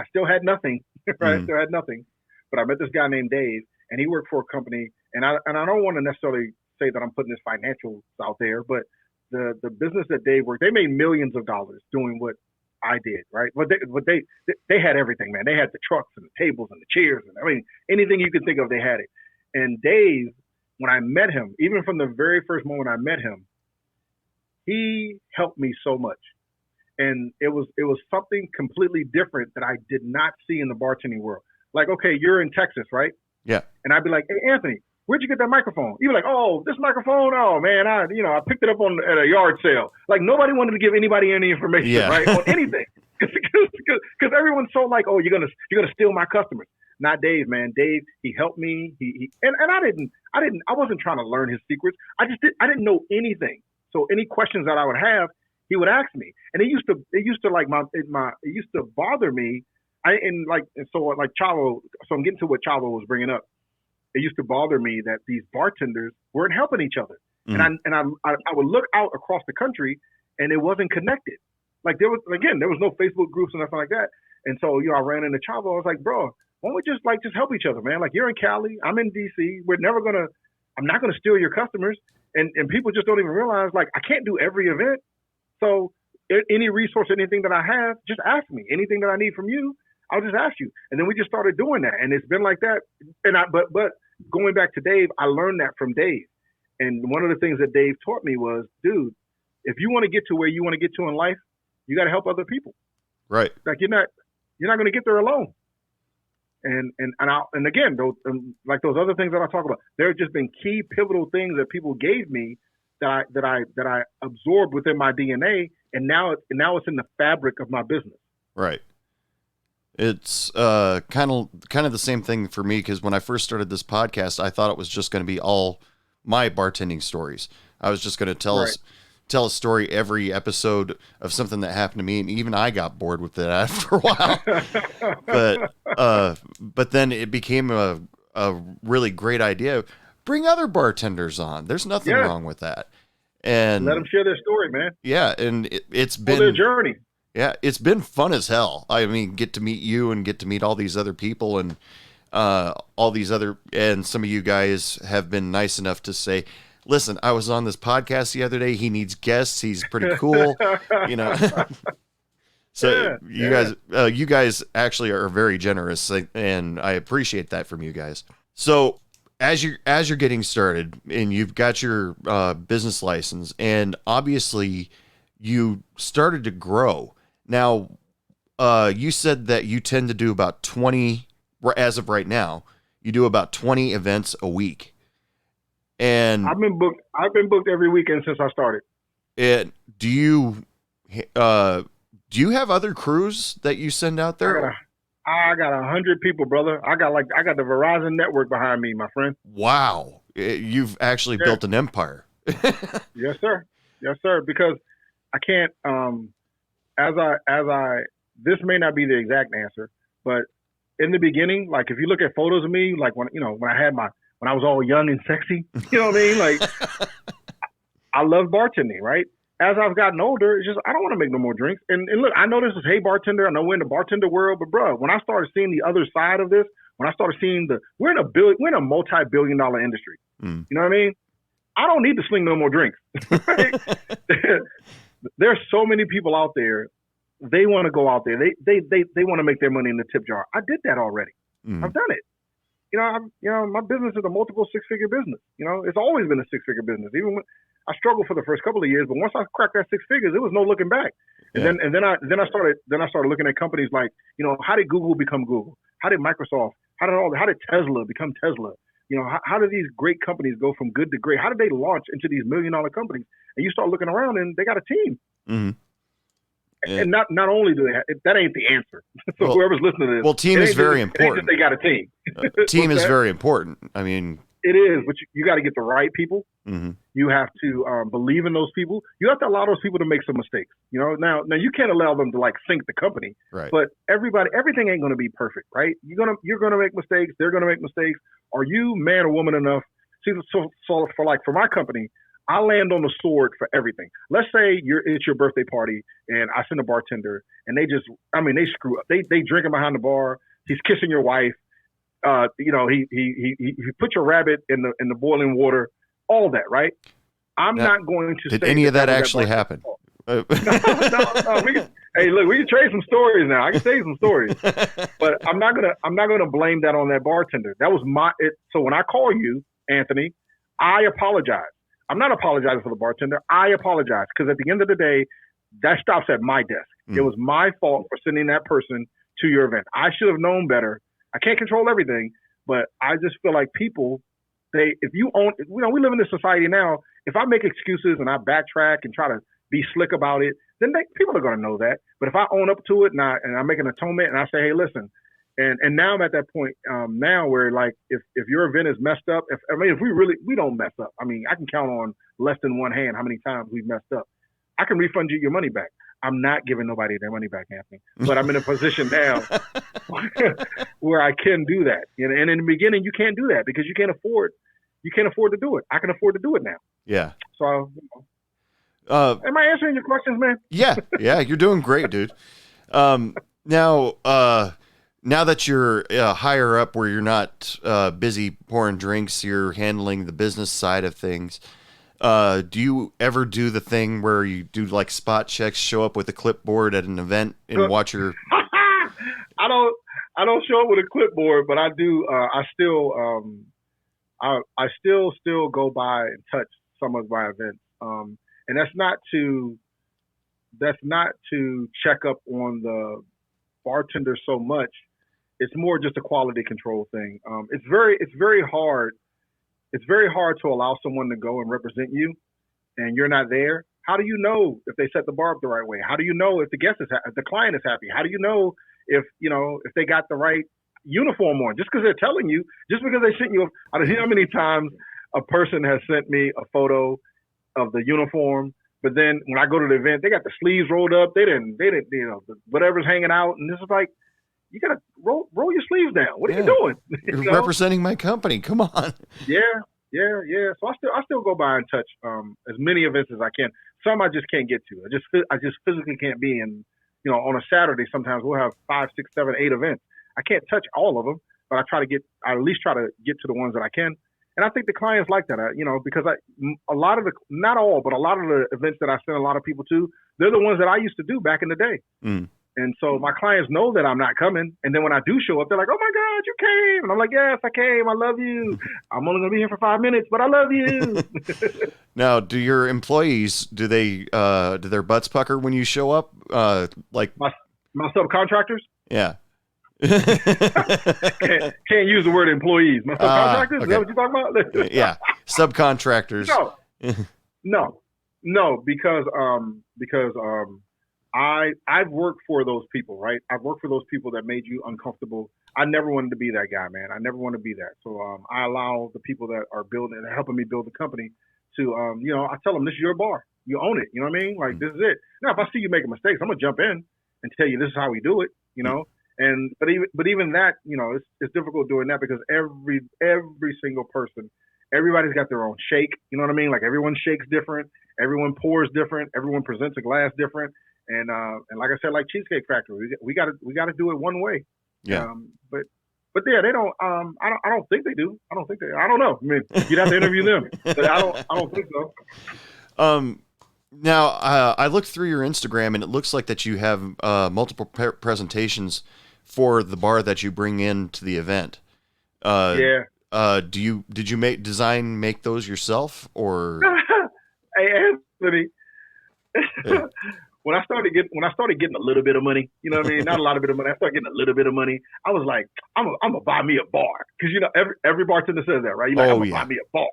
still had nothing, right? I still had nothing, but I met this guy named Dave, and he worked for a company. And I don't want to necessarily say that I'm putting his financials out there, but the business that Dave worked, they made millions of dollars doing what I did, right? But they had everything, man. They had the trucks and the tables and the chairs, and I mean anything you could think of, they had it. And Dave, when I met him, even from the very first moment I met him, he helped me so much. And it was something completely different that I did not see in the bartending world. Like, okay, you're in Texas, right? Yeah. And I'd be like, hey, Anthony, where'd you get that microphone? You'd be like, oh, this microphone? Oh, man, I picked it up at a yard sale. Like, nobody wanted to give anybody any information, right, on anything. Because everyone's so like, oh, you're gonna steal my customers. Not Dave, man. Dave, he helped me. And I wasn't trying to learn his secrets. I didn't know anything. So any questions that I would have, he would ask me. And it used to bother me. So I'm getting to what Chavo was bringing up. It used to bother me that these bartenders weren't helping each other. Mm. And I would look out across the country and it wasn't connected. Like there was no Facebook groups and nothing like that. And so, I ran into Chavo. I was like, bro, why don't we just help each other, man? Like, you're in Cali, I'm in DC. I'm not going to steal your customers. And people just don't even realize, like, I can't do every event. So any resource, anything that I have, just ask me. Anything that I need from you, I'll just ask you. And then we just started doing that. And it's been like that. But going back to Dave, I learned that from Dave. And one of the things that Dave taught me was, dude, if you want to get to where you want to get to in life, you got to help other people. Right. Like, you're not going to get there alone. And again, those other things that I talk about, there have just been key pivotal things that people gave me that I absorbed within my DNA, and now it's in the fabric of my business. Right. It's kind of the same thing for me, because when I first started this podcast, I thought it was just going to be all my bartending stories. I was just going to tell a story every episode of something that happened to me, and even I got bored with it after a while. But then it became a really great idea. Bring other bartenders on. There's nothing wrong with that. And let them share their story, man. Yeah, and it's been their journey. Yeah, it's been fun as hell. I mean, get to meet you and get to meet all these other people, and and some of you guys have been nice enough to say, listen, I was on this podcast the other day. He needs guests. He's pretty cool, So you guys actually are very generous, and I appreciate that from you guys. So as you're getting started and you've got your business license, and obviously you started to grow. Now, you said that you tend to do about 20, as of right now, you do about 20 events a week. And I've been booked every weekend since I started. And do you have other crews that you send out there? I got 100 people, brother. I got the Verizon network behind me, my friend. Wow. You've actually built an empire. Yes, sir. Yes, sir. Because I can't, this may not be the exact answer, but in the beginning, like if you look at photos of me, like when I was all young and sexy, you know what I mean? Like, I love bartending, right? As I've gotten older, it's just, I don't want to make no more drinks. And look, I know this is Hey Bartender. I know we're in the bartender world, but bro, when I started seeing the other side of this, when I started seeing we're in a multi-billion-dollar industry. You know what I mean? I don't need to sling no more drinks. Right? There's so many people out there. They want to go out there. They want to make their money in the tip jar. I did that already. I've done it. My business is a multiple six-figure business. It's always been a six-figure business. Even when I struggled for the first couple of years, but once I cracked that six figures, it was no looking back. Yeah. And then I started looking at companies like, how did Google become Google? How did Microsoft? How did Tesla become Tesla? How did these great companies go from good to great? How did they launch into these $1 million companies? And you start looking around, and they got a team. Mm-hmm. And not only do they have, that ain't the answer. So whoever's listening to this, team is very important. They got a team. Team is very important. I mean, it is, but you got to get the right people. Mm-hmm. You have to believe in those people. You have to allow those people to make some mistakes. You know, now you can't allow them to like sink the company. Right. But everything ain't going to be perfect, right? You're gonna make mistakes. They're gonna make mistakes. Are you man or woman enough? See, so for my company, I land on the sword for everything. Let's say it's your birthday party and I send a bartender and they screw up. They drinking behind the bar. He's kissing your wife. He put your rabbit in the boiling water. All that, right? I'm not going to. Did any of that actually happen? No. Hey, look, we can trade some stories now. I can tell you some stories, but I'm not gonna blame that on that bartender. That was so when I call you, Anthony, I apologize. I'm not apologizing for the bartender. I apologize because at the end of the day, that stops at my desk. It was my fault for sending that person to your event. I should have known better. I can't control everything, but I just feel like people. If you own, we live in this society now. If I make excuses and I backtrack and try to be slick about it, then people are going to know that. But if I own up to it and I make an atonement and I say, hey, listen, and now I'm at that point now where like if your event is messed up, if we don't mess up. I mean, I can count on less than one hand how many times we've messed up. I can refund you your money back. I'm not giving nobody their money back, Anthony. But I'm in a position now where I can do that. And in the beginning, you can't do that because you can't afford to do it. I can afford to do it now. Yeah. So, am I answering your questions, man? Yeah, you're doing great, dude. Now that you're higher up, where you're not busy pouring drinks, you're handling the business side of things. Do you ever do the thing where you do like spot checks, show up with a clipboard at an event and watch your? I don't show up with a clipboard, but I do. I still go by and touch some of my events, and that's not to check up on the bartender so much. It's more just a quality control thing. It's very hard. It's very hard to allow someone to go and represent you, and you're not there. How do you know if they set the bar up the right way? How do you know if the client is happy? How do you know if they got the right uniform on? Just because they're telling you, just because they sent you. I don't know how many times a person has sent me a photo of the uniform, but then when I go to the event, they got the sleeves rolled up. They didn't, whatever's hanging out, and this is like, you gotta roll your sleeves down. What are you doing? You're representing my company. Come on. Yeah. So I still go by and touch as many events as I can. Some I just can't get to. I just physically can't be in. On a Saturday, sometimes we'll have 5, 6, 7, 8 events. I can't touch all of them, but I at least try to get to the ones that I can. And I think the clients like that, because not all, but a lot of the events that I send a lot of people to, they're the ones that I used to do back in the day. Mm. And so my clients know that I'm not coming. And then when I do show up, they're like, oh my God, you came. And I'm like, yes, I came. I love you. I'm only going to be here for 5 minutes, but I love you. Now, do your employees, do their butts pucker when you show up? Like my subcontractors? Yeah. Can't use the word employees. My subcontractors? Okay. Is that what you're talking about? Yeah. Subcontractors. No, because I've worked for those people, right? I've worked for those people that made you uncomfortable. I never wanted to be that guy, man. I never want to be that. So I allow the people that are building and helping me build the company to, I tell them, this is your bar. You own it. You know what I mean? Like, this is it. Now, if I see you making mistakes, I'm going to jump in and tell you this is how we do it, But even that, it's difficult doing that because every single person, everybody's got their own shake. You know what I mean? Like, everyone shakes different. Everyone pours different. Everyone presents a glass different. And like I said, like Cheesecake Factory, we got to do it one way. Yeah. But yeah, they don't. I don't think they do. I don't know. I mean, you'd have to interview them. But I don't think so. Now I looked through your Instagram and it looks like that you have multiple presentations for the bar that you bring in to the event. Yeah. Did you make those yourself or? Hey, Anthony. When I started getting a little bit of money, you know what I mean? Not a lot of bit of money. I started getting a little bit of money. I was like, I'm gonna buy me a bar because every bartender says that, right? You're like, I'm gonna buy me a bar.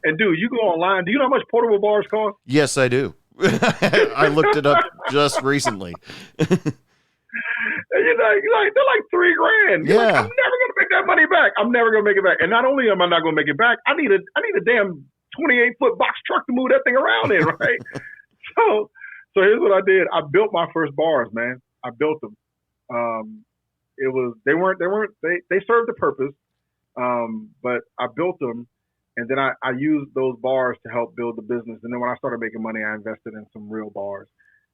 And dude, you go online. Do you know how much portable bars cost? Yes, I do. I looked it up just recently. You're like, they're like $3,000. You're like, Yeah. I'm never gonna make that money back. I'm never gonna make it back. And not only am I not gonna make it back, I need a damn 28-foot box truck to move that thing around in, right? so here's what I did. I built my first bars, man. I built them. They served a purpose. But I built them, and then I used those bars to help build the business. And then when I started making money, I invested in some real bars.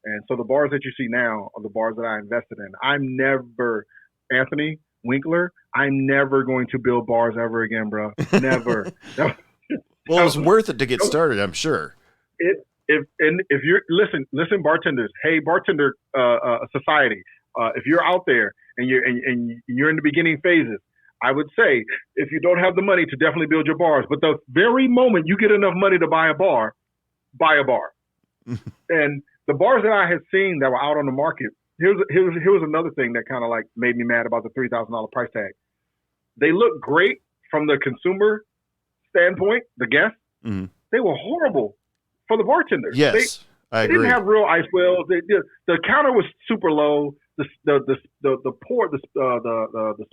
And so the bars that you see now are the bars that I invested in. I'm never, Anthony Winkler, I'm never going to build bars ever again, bro. Never. Well, it was worth it to get started, I'm sure. If you're listen, bartenders, hey, bartender society, if you're out there and you're in the beginning phases, I would say if you don't have the money to definitely build your bars, but the very moment you get enough money to buy a bar, buy a bar. And the bars that I had seen that were out on the market, here's another thing that kind of like made me mad about the $3,000 price tag. They look great from the consumer standpoint, the guest. Mm-hmm. They were horrible for the bartenders. Yes, I agree. They didn't have real ice wells. The counter was super low. The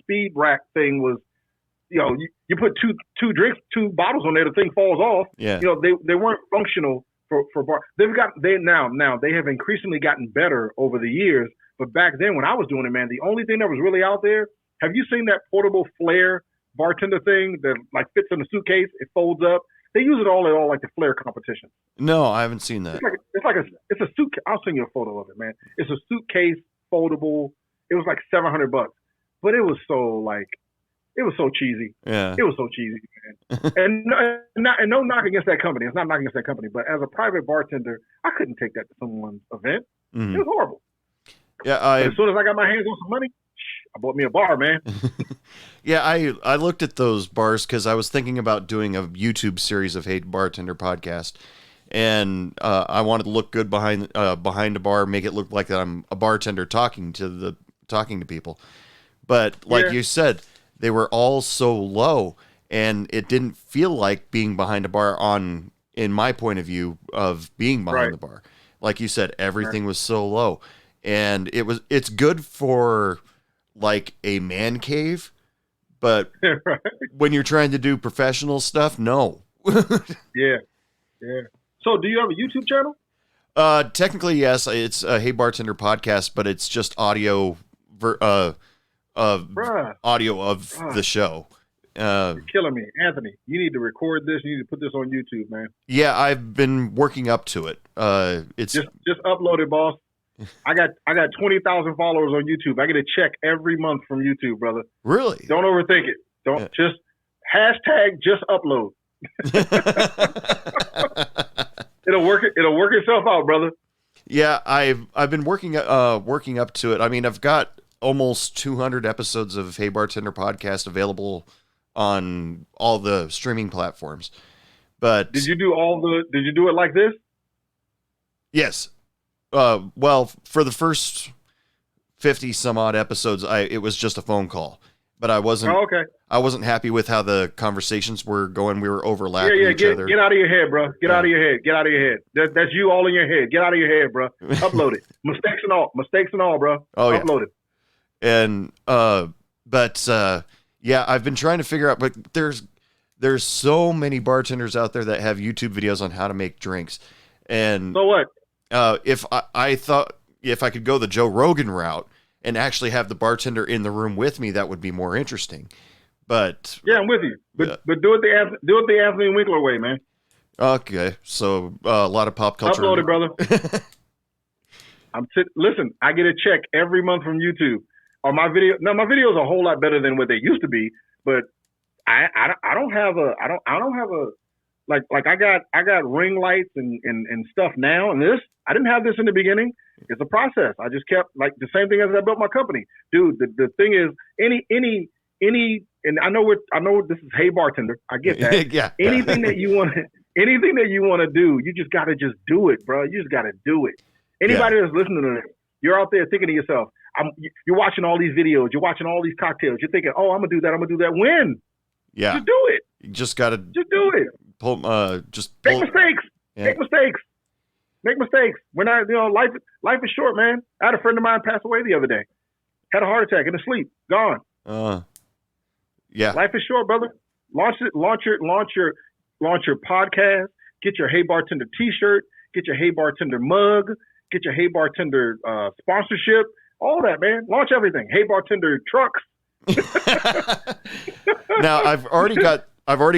speed rack thing was, you put two drinks, 2 bottles on there, the thing falls off. Yeah. They weren't functional for bar. They have increasingly gotten better over the years. But back then when I was doing it, man, the only thing that was really out there, have you seen that portable flare bartender thing that like fits in a suitcase? It folds up. They use it all at all like the flare competition. No, I haven't seen that. It's a suitcase. I'll send you a photo of it, man. It's a suitcase, foldable. It was like $700, but it was so cheesy. Yeah, it was so cheesy, man. and no knock against that company. It's not knocking against that company, but as a private bartender, I couldn't take that to someone's event. Mm-hmm. It was horrible. Yeah, as soon as I got my hands on some money, I bought me a bar, man. Yeah, I looked at those bars because I was thinking about doing a YouTube series of Hey Bartender podcast, and I wanted to look good behind a bar, make it look like I'm a bartender talking to people. But like you said, they were all so low, and it didn't feel like being behind a bar in my point of view of being behind the bar. Like you said, everything was so low, and it's good for like a man cave, but when you're trying to do professional stuff, no. Yeah. So do you have a YouTube channel? Technically, yes. It's a Hey Bartender podcast, but it's just audio of the show. You're killing me, Anthony. You need to record this. You need to put this on YouTube, man. Yeah, I've been working up to it. It's just upload it, boss. I got 20,000 followers on YouTube. I get a check every month from YouTube, brother. Really? Don't overthink it. Just hashtag just upload. It'll work itself out, brother. Yeah, I've been working up to it. I mean, I've got almost 200 episodes of Hey Bartender podcast available on all the streaming platforms. But did you do it like this? Yes. Well, for the first 50 some odd episodes, it was just a phone call, but I wasn't. Oh, okay. I wasn't happy with how the conversations were going. We were overlapping each other. Get out of your head, bro. Get out of your head. Get out of your head. That's you all in your head. Get out of your head, bro. Upload it. Mistakes and all, bro. Oh, yeah. Upload it. And yeah, I've been trying to figure out, but there's so many bartenders out there that have YouTube videos on how to make drinks. And so what? If I thought if I could go the Joe Rogan route and actually have the bartender in the room with me, that would be more interesting. But yeah, I'm with you. But do it the Anthony Winkler way, man. Okay, so a lot of pop culture. Upload it, brother. Listen, I get a check every month from YouTube. On my video, now my videos are a whole lot better than what they used to be. But I don't have a like I got ring lights and stuff now, and this I didn't have this in the beginning. It's a process. I just kept like the same thing as I built my company, dude. The thing is any and I know this is Hey Bartender. I get that. Yeah. Anything that you want to do, you just got to just do it, bro. You just got to do it. Anybody that's listening to this, you're out there thinking to yourself, you're watching all these videos, you're watching all these cocktails, you're thinking, oh, I'm gonna do that. When? Yeah. Just do it. You just gotta just do it. Pull. Make mistakes. Yeah. Make mistakes. Make mistakes. We're not, life is short, man. I had a friend of mine pass away the other day. Had a heart attack in his sleep. Gone. Yeah. Life is short, brother. Launch your podcast. Get your Hey Bartender T-shirt. Get your Hey Bartender mug. Get your Hey Bartender sponsorship. All that, man. Launch everything. Hey Bartender trucks. Now I've already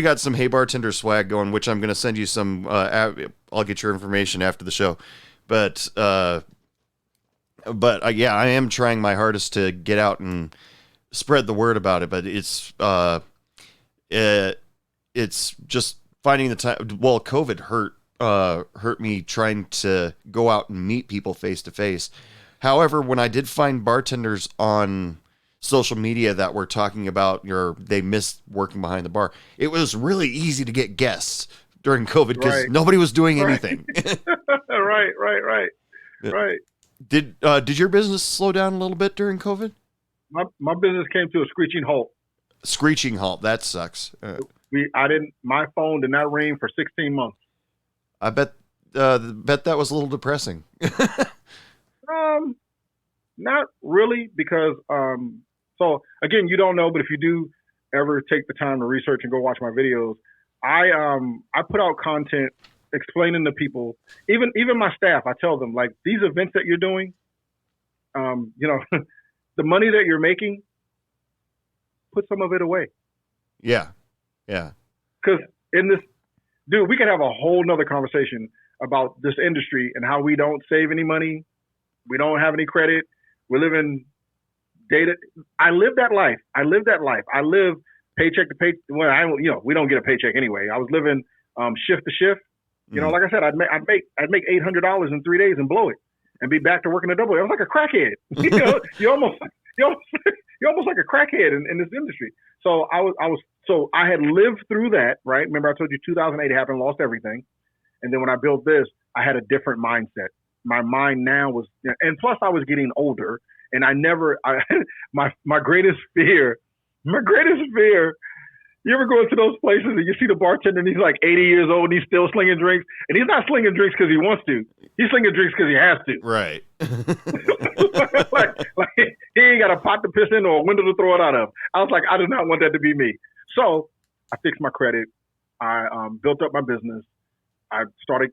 got some Hey Bartender swag going, which I'm going to send you some. I'll get your information after the show, but yeah, I am trying my hardest to get out and spread the word about it. But it's just finding the time. Well, COVID hurt me trying to go out and meet people face to face. However, when I did find bartenders on social media that were talking about they miss working behind the bar, it was really easy to get guests during COVID because nobody was doing anything. Right. Did your business slow down a little bit during COVID? My business came to a screeching halt. Screeching halt. That sucks. My phone did not ring for 16 months. I bet that was a little depressing. Not really, because so again, you don't know, but if you do ever take the time to research and go watch my videos, I put out content explaining to people, even my staff. I tell them, like, these events that you're doing, the money that you're making, put some of it away. Yeah. Because we could have a whole nother conversation about this industry and how we don't save any money. We don't have any credit. We're living data. I live that life. I live paycheck to paycheck. Well, we don't get a paycheck anyway. I was living shift to shift. Like I said, I'd make $800 in 3 days and blow it, and be back to working a double. I was like a crackhead. You're almost like a crackhead in this industry. So I had lived through that, right? Remember I told you 2008 happened, lost everything. And then when I built this, I had a different mindset. My mind now was, and plus I was getting older, and my greatest fear, you ever go into those places and you see the bartender and he's like 80 years old and he's still slinging drinks, and he's not slinging drinks because he wants to. He's slinging drinks because he has to. Right. like he ain't got a pot to piss in or a window to throw it out of. I was like, I do not want that to be me. So I fixed my credit. I built up my business. I started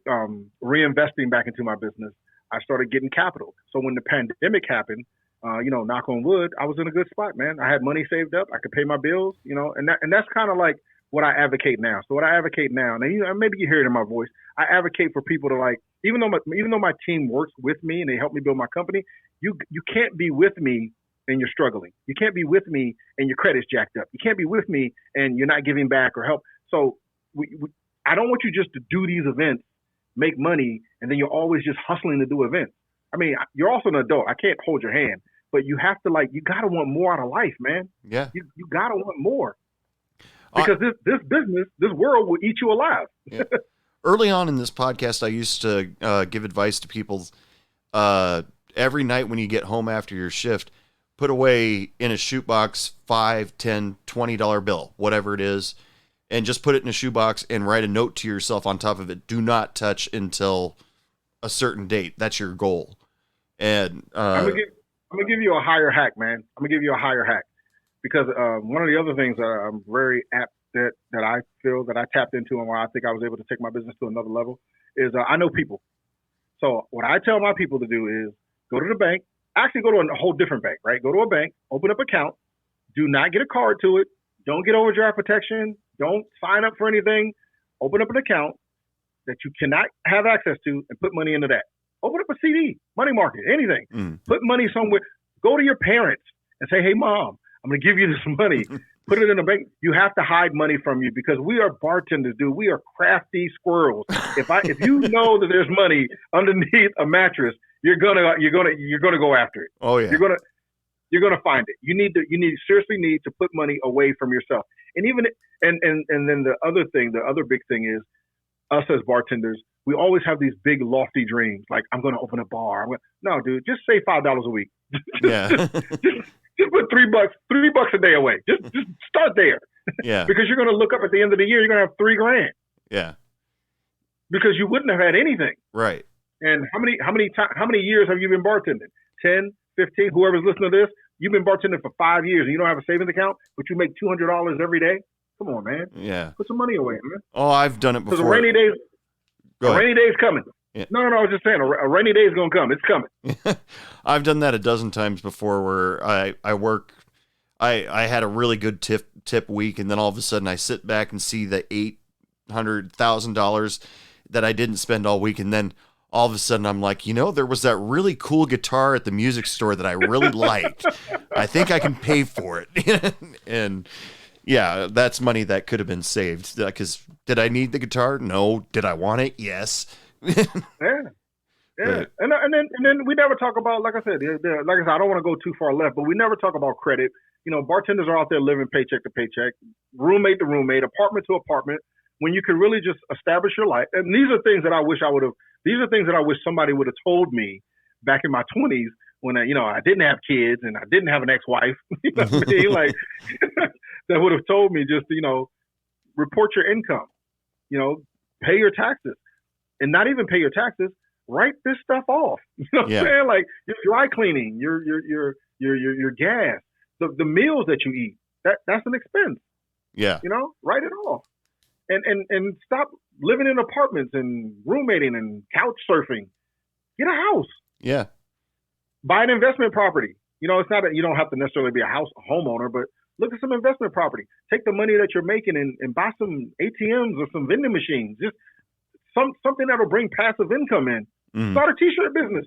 reinvesting back into my business. I started getting capital. So when the pandemic happened, knock on wood, I was in a good spot, man. I had money saved up. I could pay my bills, and that's kind of like what I advocate now. So what I advocate now, maybe you hear it in my voice. I advocate for people to, like, even though my team works with me and they help me build my company, you can't be with me and you're struggling. You can't be with me and your credit's jacked up. You can't be with me and you're not giving back or help. So I don't want you just to do these events, make money, and then you're always just hustling to do events. I mean, you're also an adult. I can't hold your hand, but you have to, you got to want more out of life, man. Yeah. You got to want more, because this business, this world will eat you alive. Yeah. Early on in this podcast, I used to give advice to people every night when you get home after your shift, put away in a shoebox $5, $10, $20 bill, whatever it is, and just put it in a shoebox and write a note to yourself on top of it. Do not touch until a certain date. That's your goal. And I'm gonna give you a higher hack, man. I'm gonna give you a higher hack, because one of the other things that I'm very apt that I feel that I tapped into, and why I think I was able to take my business to another level, is I know people. So what I tell my people to do is go to the bank. Actually, go to a whole different bank, right? Go to a bank, open up an account. Do not get a card to it. Don't get overdraft protection. Don't sign up for anything. Open up an account that you cannot have access to and put money into that. Open up a CD, money market, anything. Put money somewhere. Go to your parents and say, hey, Mom, I'm going to give you this money. Put it in a bank. You have to hide money from you, because we are bartenders, dude. We are crafty squirrels. If you know that there's money underneath a mattress, you're gonna go after it. Oh yeah. You're gonna find it. You seriously need to put money away from yourself. And even then the other big thing is, us as bartenders, we always have these big lofty dreams, like, I'm gonna open a bar. No, dude, just save $5 a week. Yeah. just put $3 a day away. Just start there. Yeah. Because you're gonna look up at the end of the year, you're gonna have $3,000. Yeah. Because you wouldn't have had anything. Right. And how many years have you been bartending? 10, 15, whoever's listening to this, you've been bartending for 5 years and you don't have a savings account, but you make $200 every day? Come on, man. Yeah. Put some money away, man. Oh, I've done it before. Because a rainy day's coming. Yeah. No, I was just saying, a rainy day is going to come. It's coming. I've done that a dozen times before where I had a really good tip week, and then all of a sudden I sit back and see the $800,000 that I didn't spend all week, and then all of a sudden I'm like, there was that really cool guitar at the music store that I really liked. I think I can pay for it. And yeah, that's money that could have been saved. Because did I need the guitar? No. Did I want it? Yes. Yeah. But, and then we never talk about, like I said, I don't want to go too far left, but we never talk about credit. Bartenders are out there living paycheck to paycheck, roommate to roommate, apartment to apartment, when you can really just establish your life. And these are things that I wish somebody would have told me back in my 20s when I didn't have kids and I didn't have an ex-wife. You know what I mean? Like that would have told me just, report your income, pay your taxes, and not even pay your taxes. Write this stuff off. You know what I'm saying? Like your dry cleaning, your gas, the meals that you eat. That's an expense. Yeah. Write it off. And stop living in apartments and roommating and couch surfing. Get a house. Yeah. Buy an investment property. It's not that you don't have to necessarily be a homeowner, but look at some investment property. Take the money that you're making and buy some ATMs or some vending machines. Just something that'll bring passive income in. Start a t-shirt business.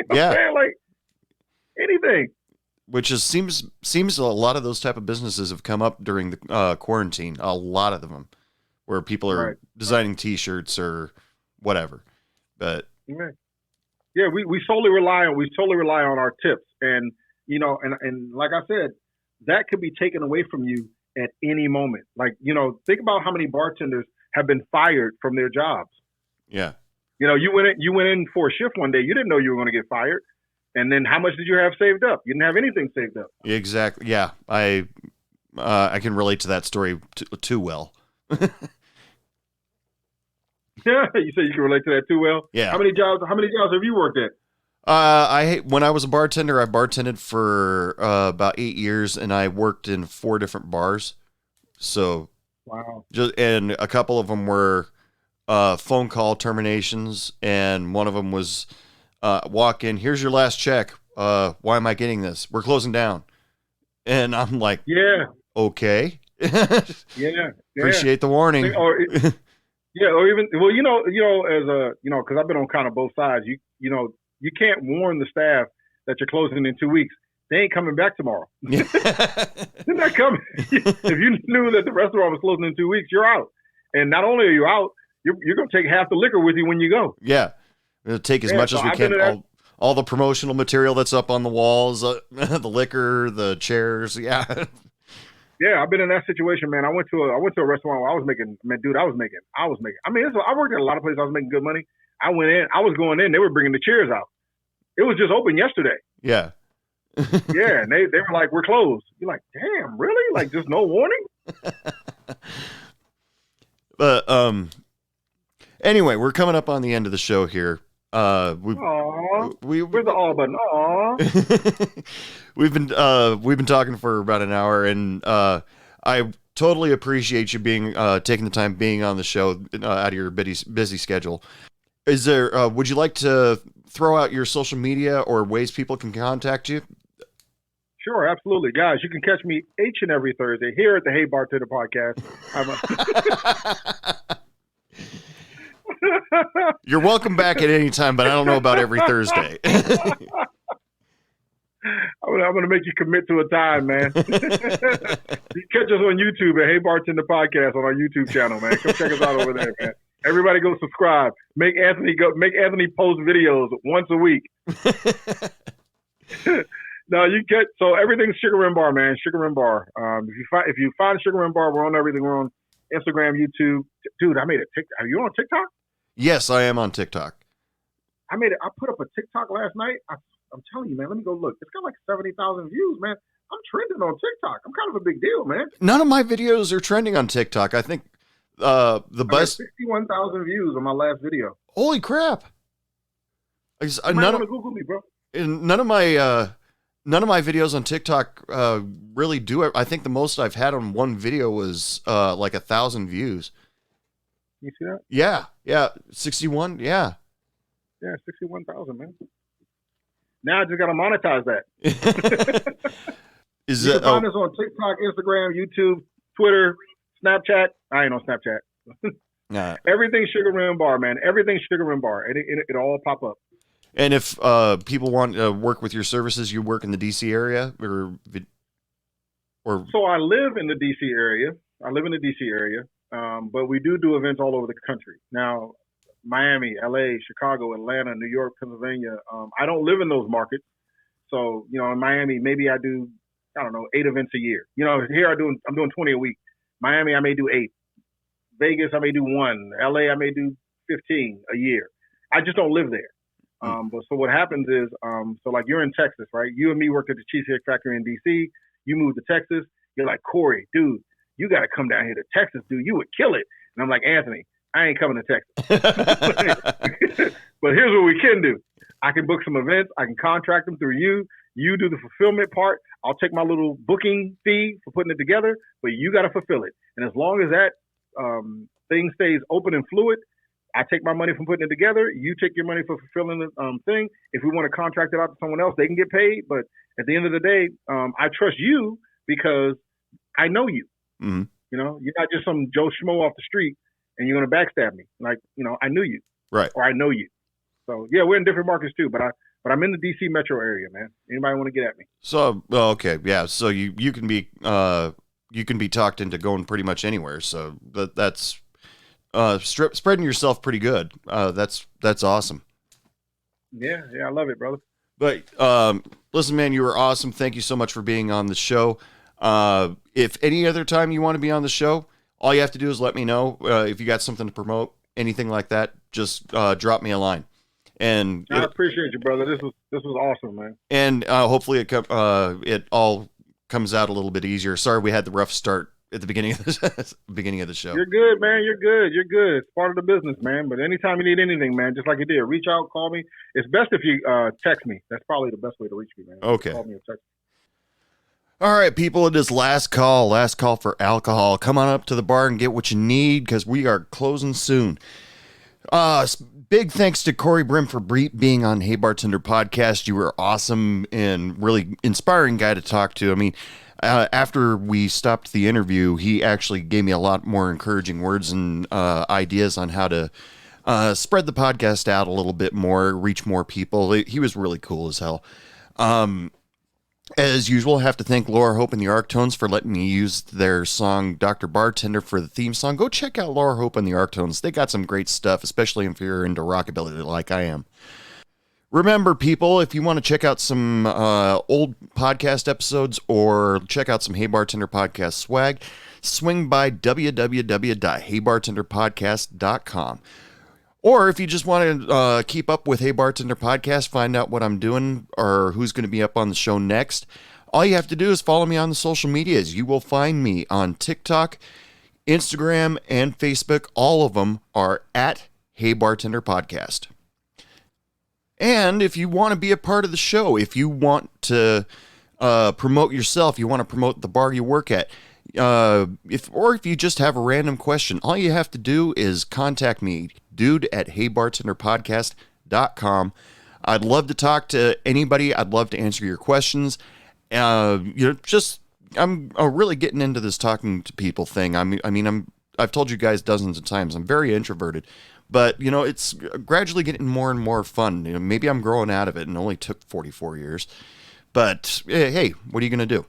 Like anything. Which seems a lot of those type of businesses have come up during the quarantine. A lot of them, where people are designing t-shirts or whatever. But yeah, we solely rely on our tips, and and like I said, that could be taken away from you at any moment. Like think about how many bartenders have been fired from their jobs. Yeah. You went in for a shift one day. You didn't know you were going to get fired. And then how much did you have saved up? You didn't have anything saved up. Exactly. Yeah. I can relate to that story too well. Yeah. You say you can relate to that too well? Yeah. How many jobs have you worked at? When I was a bartender, I bartended for about 8 years, and I worked in 4 different bars. So wow. And a couple of them were phone call terminations, and one of them was walk in, here's your last check. Why am I getting this? We're closing down. And I'm like, yeah, okay. Yeah. Appreciate the warning. Or even, well, as because I've been on kind of both sides. You can't warn the staff that you're closing in 2 weeks. They ain't coming back tomorrow. They're not coming. If you knew that the restaurant was closing in 2 weeks, you're out. And not only are you out, you're going to take half the liquor with you when you go. Yeah. We'll take as much as we can. All the promotional material that's up on the walls, the liquor, the chairs. Yeah. Yeah, I've been in that situation, man. I went to a restaurant where I was making. I worked at a lot of places. I was making good money. I was going in. They were bringing the chairs out. It was just open yesterday. Yeah. Yeah, and they were like, we're closed. You're like, damn, really? Like, just no warning? But anyway, we're coming up on the end of the show here. Where's the all button? Aw. We've been talking for about an hour, and I totally appreciate you being taking the time being on the show out of your busy schedule. Is there? Would you like to throw out your social media or ways people can contact you? Sure, absolutely, guys. You can catch me each and every Thursday here at the Hey Bartender Podcast. You're welcome back at any time, but I don't know about every Thursday. I'm going to make you commit to a time, man. You catch us on YouTube at Hey Bartender Podcast on our YouTube channel, man. Come check us out over there, man. Everybody go subscribe. Make Anthony post videos once a week. No, so everything's Sugar Rim Bar, man. Sugar Rim Bar. If you find Sugar Rim Bar, we're on everything. We're on Instagram, YouTube. Dude, I made a TikTok. Are you on TikTok? Yes, I am on TikTok. I put up a TikTok last night. I'm telling you, man. Let me go look. It's got like 70,000 views, man. I'm trending on TikTok. I'm kind of a big deal, man. None of my videos are trending on TikTok. I think the best 61,000 views on my last video. Holy crap! You might want to Google me, bro. None of my videos on TikTok really do it. I think the most I've had on one video was like 1,000 views. You see that? Yeah, 61. Yeah, 61,000, man. Now I just gotta monetize that. Is you it? can find us on TikTok, Instagram, YouTube, Twitter, Snapchat. I ain't on Snapchat. Nah. Everything Sugar Rim Bar, man. Everything Sugar Rim Bar. It all pop up. And if people want to work with your services, you work in the DC area, or So I live in the DC area. But we do events all over the country. Now, Miami, LA, Chicago, Atlanta, New York, Pennsylvania. I don't live in those markets. So, in Miami, maybe I do, 8 events a year. Here I'm doing 20 a week. Miami, I may do 8. Vegas, I may do 1. LA, I may do 15 a year. I just don't live there. But so what happens is, so like you're in Texas, right? You and me work at the Cheesecake Factory in DC. You move to Texas. You're like, Cory, dude, you got to come down here to Texas, dude. You would kill it. And I'm like, Anthony, I ain't coming to Texas. But here's what we can do. I can book some events. I can contract them through you. You do the fulfillment part. I'll take my little booking fee for putting it together, but you got to fulfill it. And as long as that thing stays open and fluid, I take my money from putting it together. You take your money for fulfilling the thing. If we want to contract it out to someone else, they can get paid. But at the end of the day, I trust you because I know you. Mm-hmm. You're not just some Joe Schmo off the street and you're going to backstab me. Like, I knew you. Right. Or I know you. So, yeah, we're in different markets too. But I'm in the DC metro area, man. Anybody want to get at me? So, okay. Yeah. So you can be talked into going pretty much anywhere. So that's spreading yourself pretty good. That's awesome. Yeah, I love it, brother. But listen, man, you were awesome. Thank you so much for being on the show. If any other time you want to be on the show, all you have to do is let me know. If you got something to promote, anything like that, just drop me a line. And I appreciate you, brother. This was awesome, man. And hopefully it all comes out a little bit easier. Sorry, we had the rough start at the beginning of the show. You're good, man. You're good. It's part of the business, man. But anytime you need anything, man, just like you did, reach out, call me. It's best if you text me. That's probably the best way to reach me, man. Okay. Call me or text me. All right, people, it is last call for alcohol. Come on up to the bar and get what you need because we are closing soon. Big thanks to Cory Brim for being on Hey Bartender podcast. You were awesome and really inspiring guy to talk to. I mean, after we stopped the interview, he actually gave me a lot more encouraging words and ideas on how to spread the podcast out a little bit more, reach more people. He was really cool as hell. As usual, I have to thank Laura Hope and the Arctones for letting me use their song Dr. Bartender for the theme song. Go check out Laura Hope and the Arctones. They got some great stuff, especially if you're into rockabilly like I am. Remember, people, if you want to check out some old podcast episodes or check out some Hey Bartender podcast swag, swing by www.heybartenderpodcast.com. Or if you just want to keep up with Hey Bartender Podcast, find out what I'm doing or who's going to be up on the show next, all you have to do is follow me on the social medias. You will find me on TikTok, Instagram, and Facebook. All of them are at Hey Bartender Podcast. And if you want to be a part of the show, if you want to promote yourself, you want to promote the bar you work at, if you just have a random question, all you have to do is contact me, dude at heybartenderpodcast.com. I'd love to talk to anybody. I'd love to answer your questions. I'm really getting into this talking to people thing. I've told you guys dozens of times, I'm very introverted, but it's gradually getting more and more fun. Maybe I'm growing out of it and it only took 44 years, but hey, what are you going to do?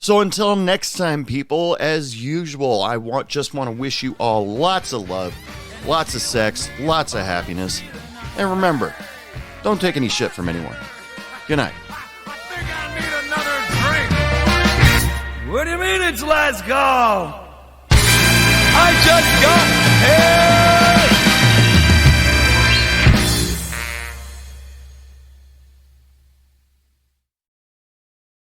So until next time, people, as usual, I just want to wish you all lots of love, lots of sex, lots of happiness. And remember, don't take any shit from anyone. Good night. I think I need another drink. What do you mean it's last call? I just got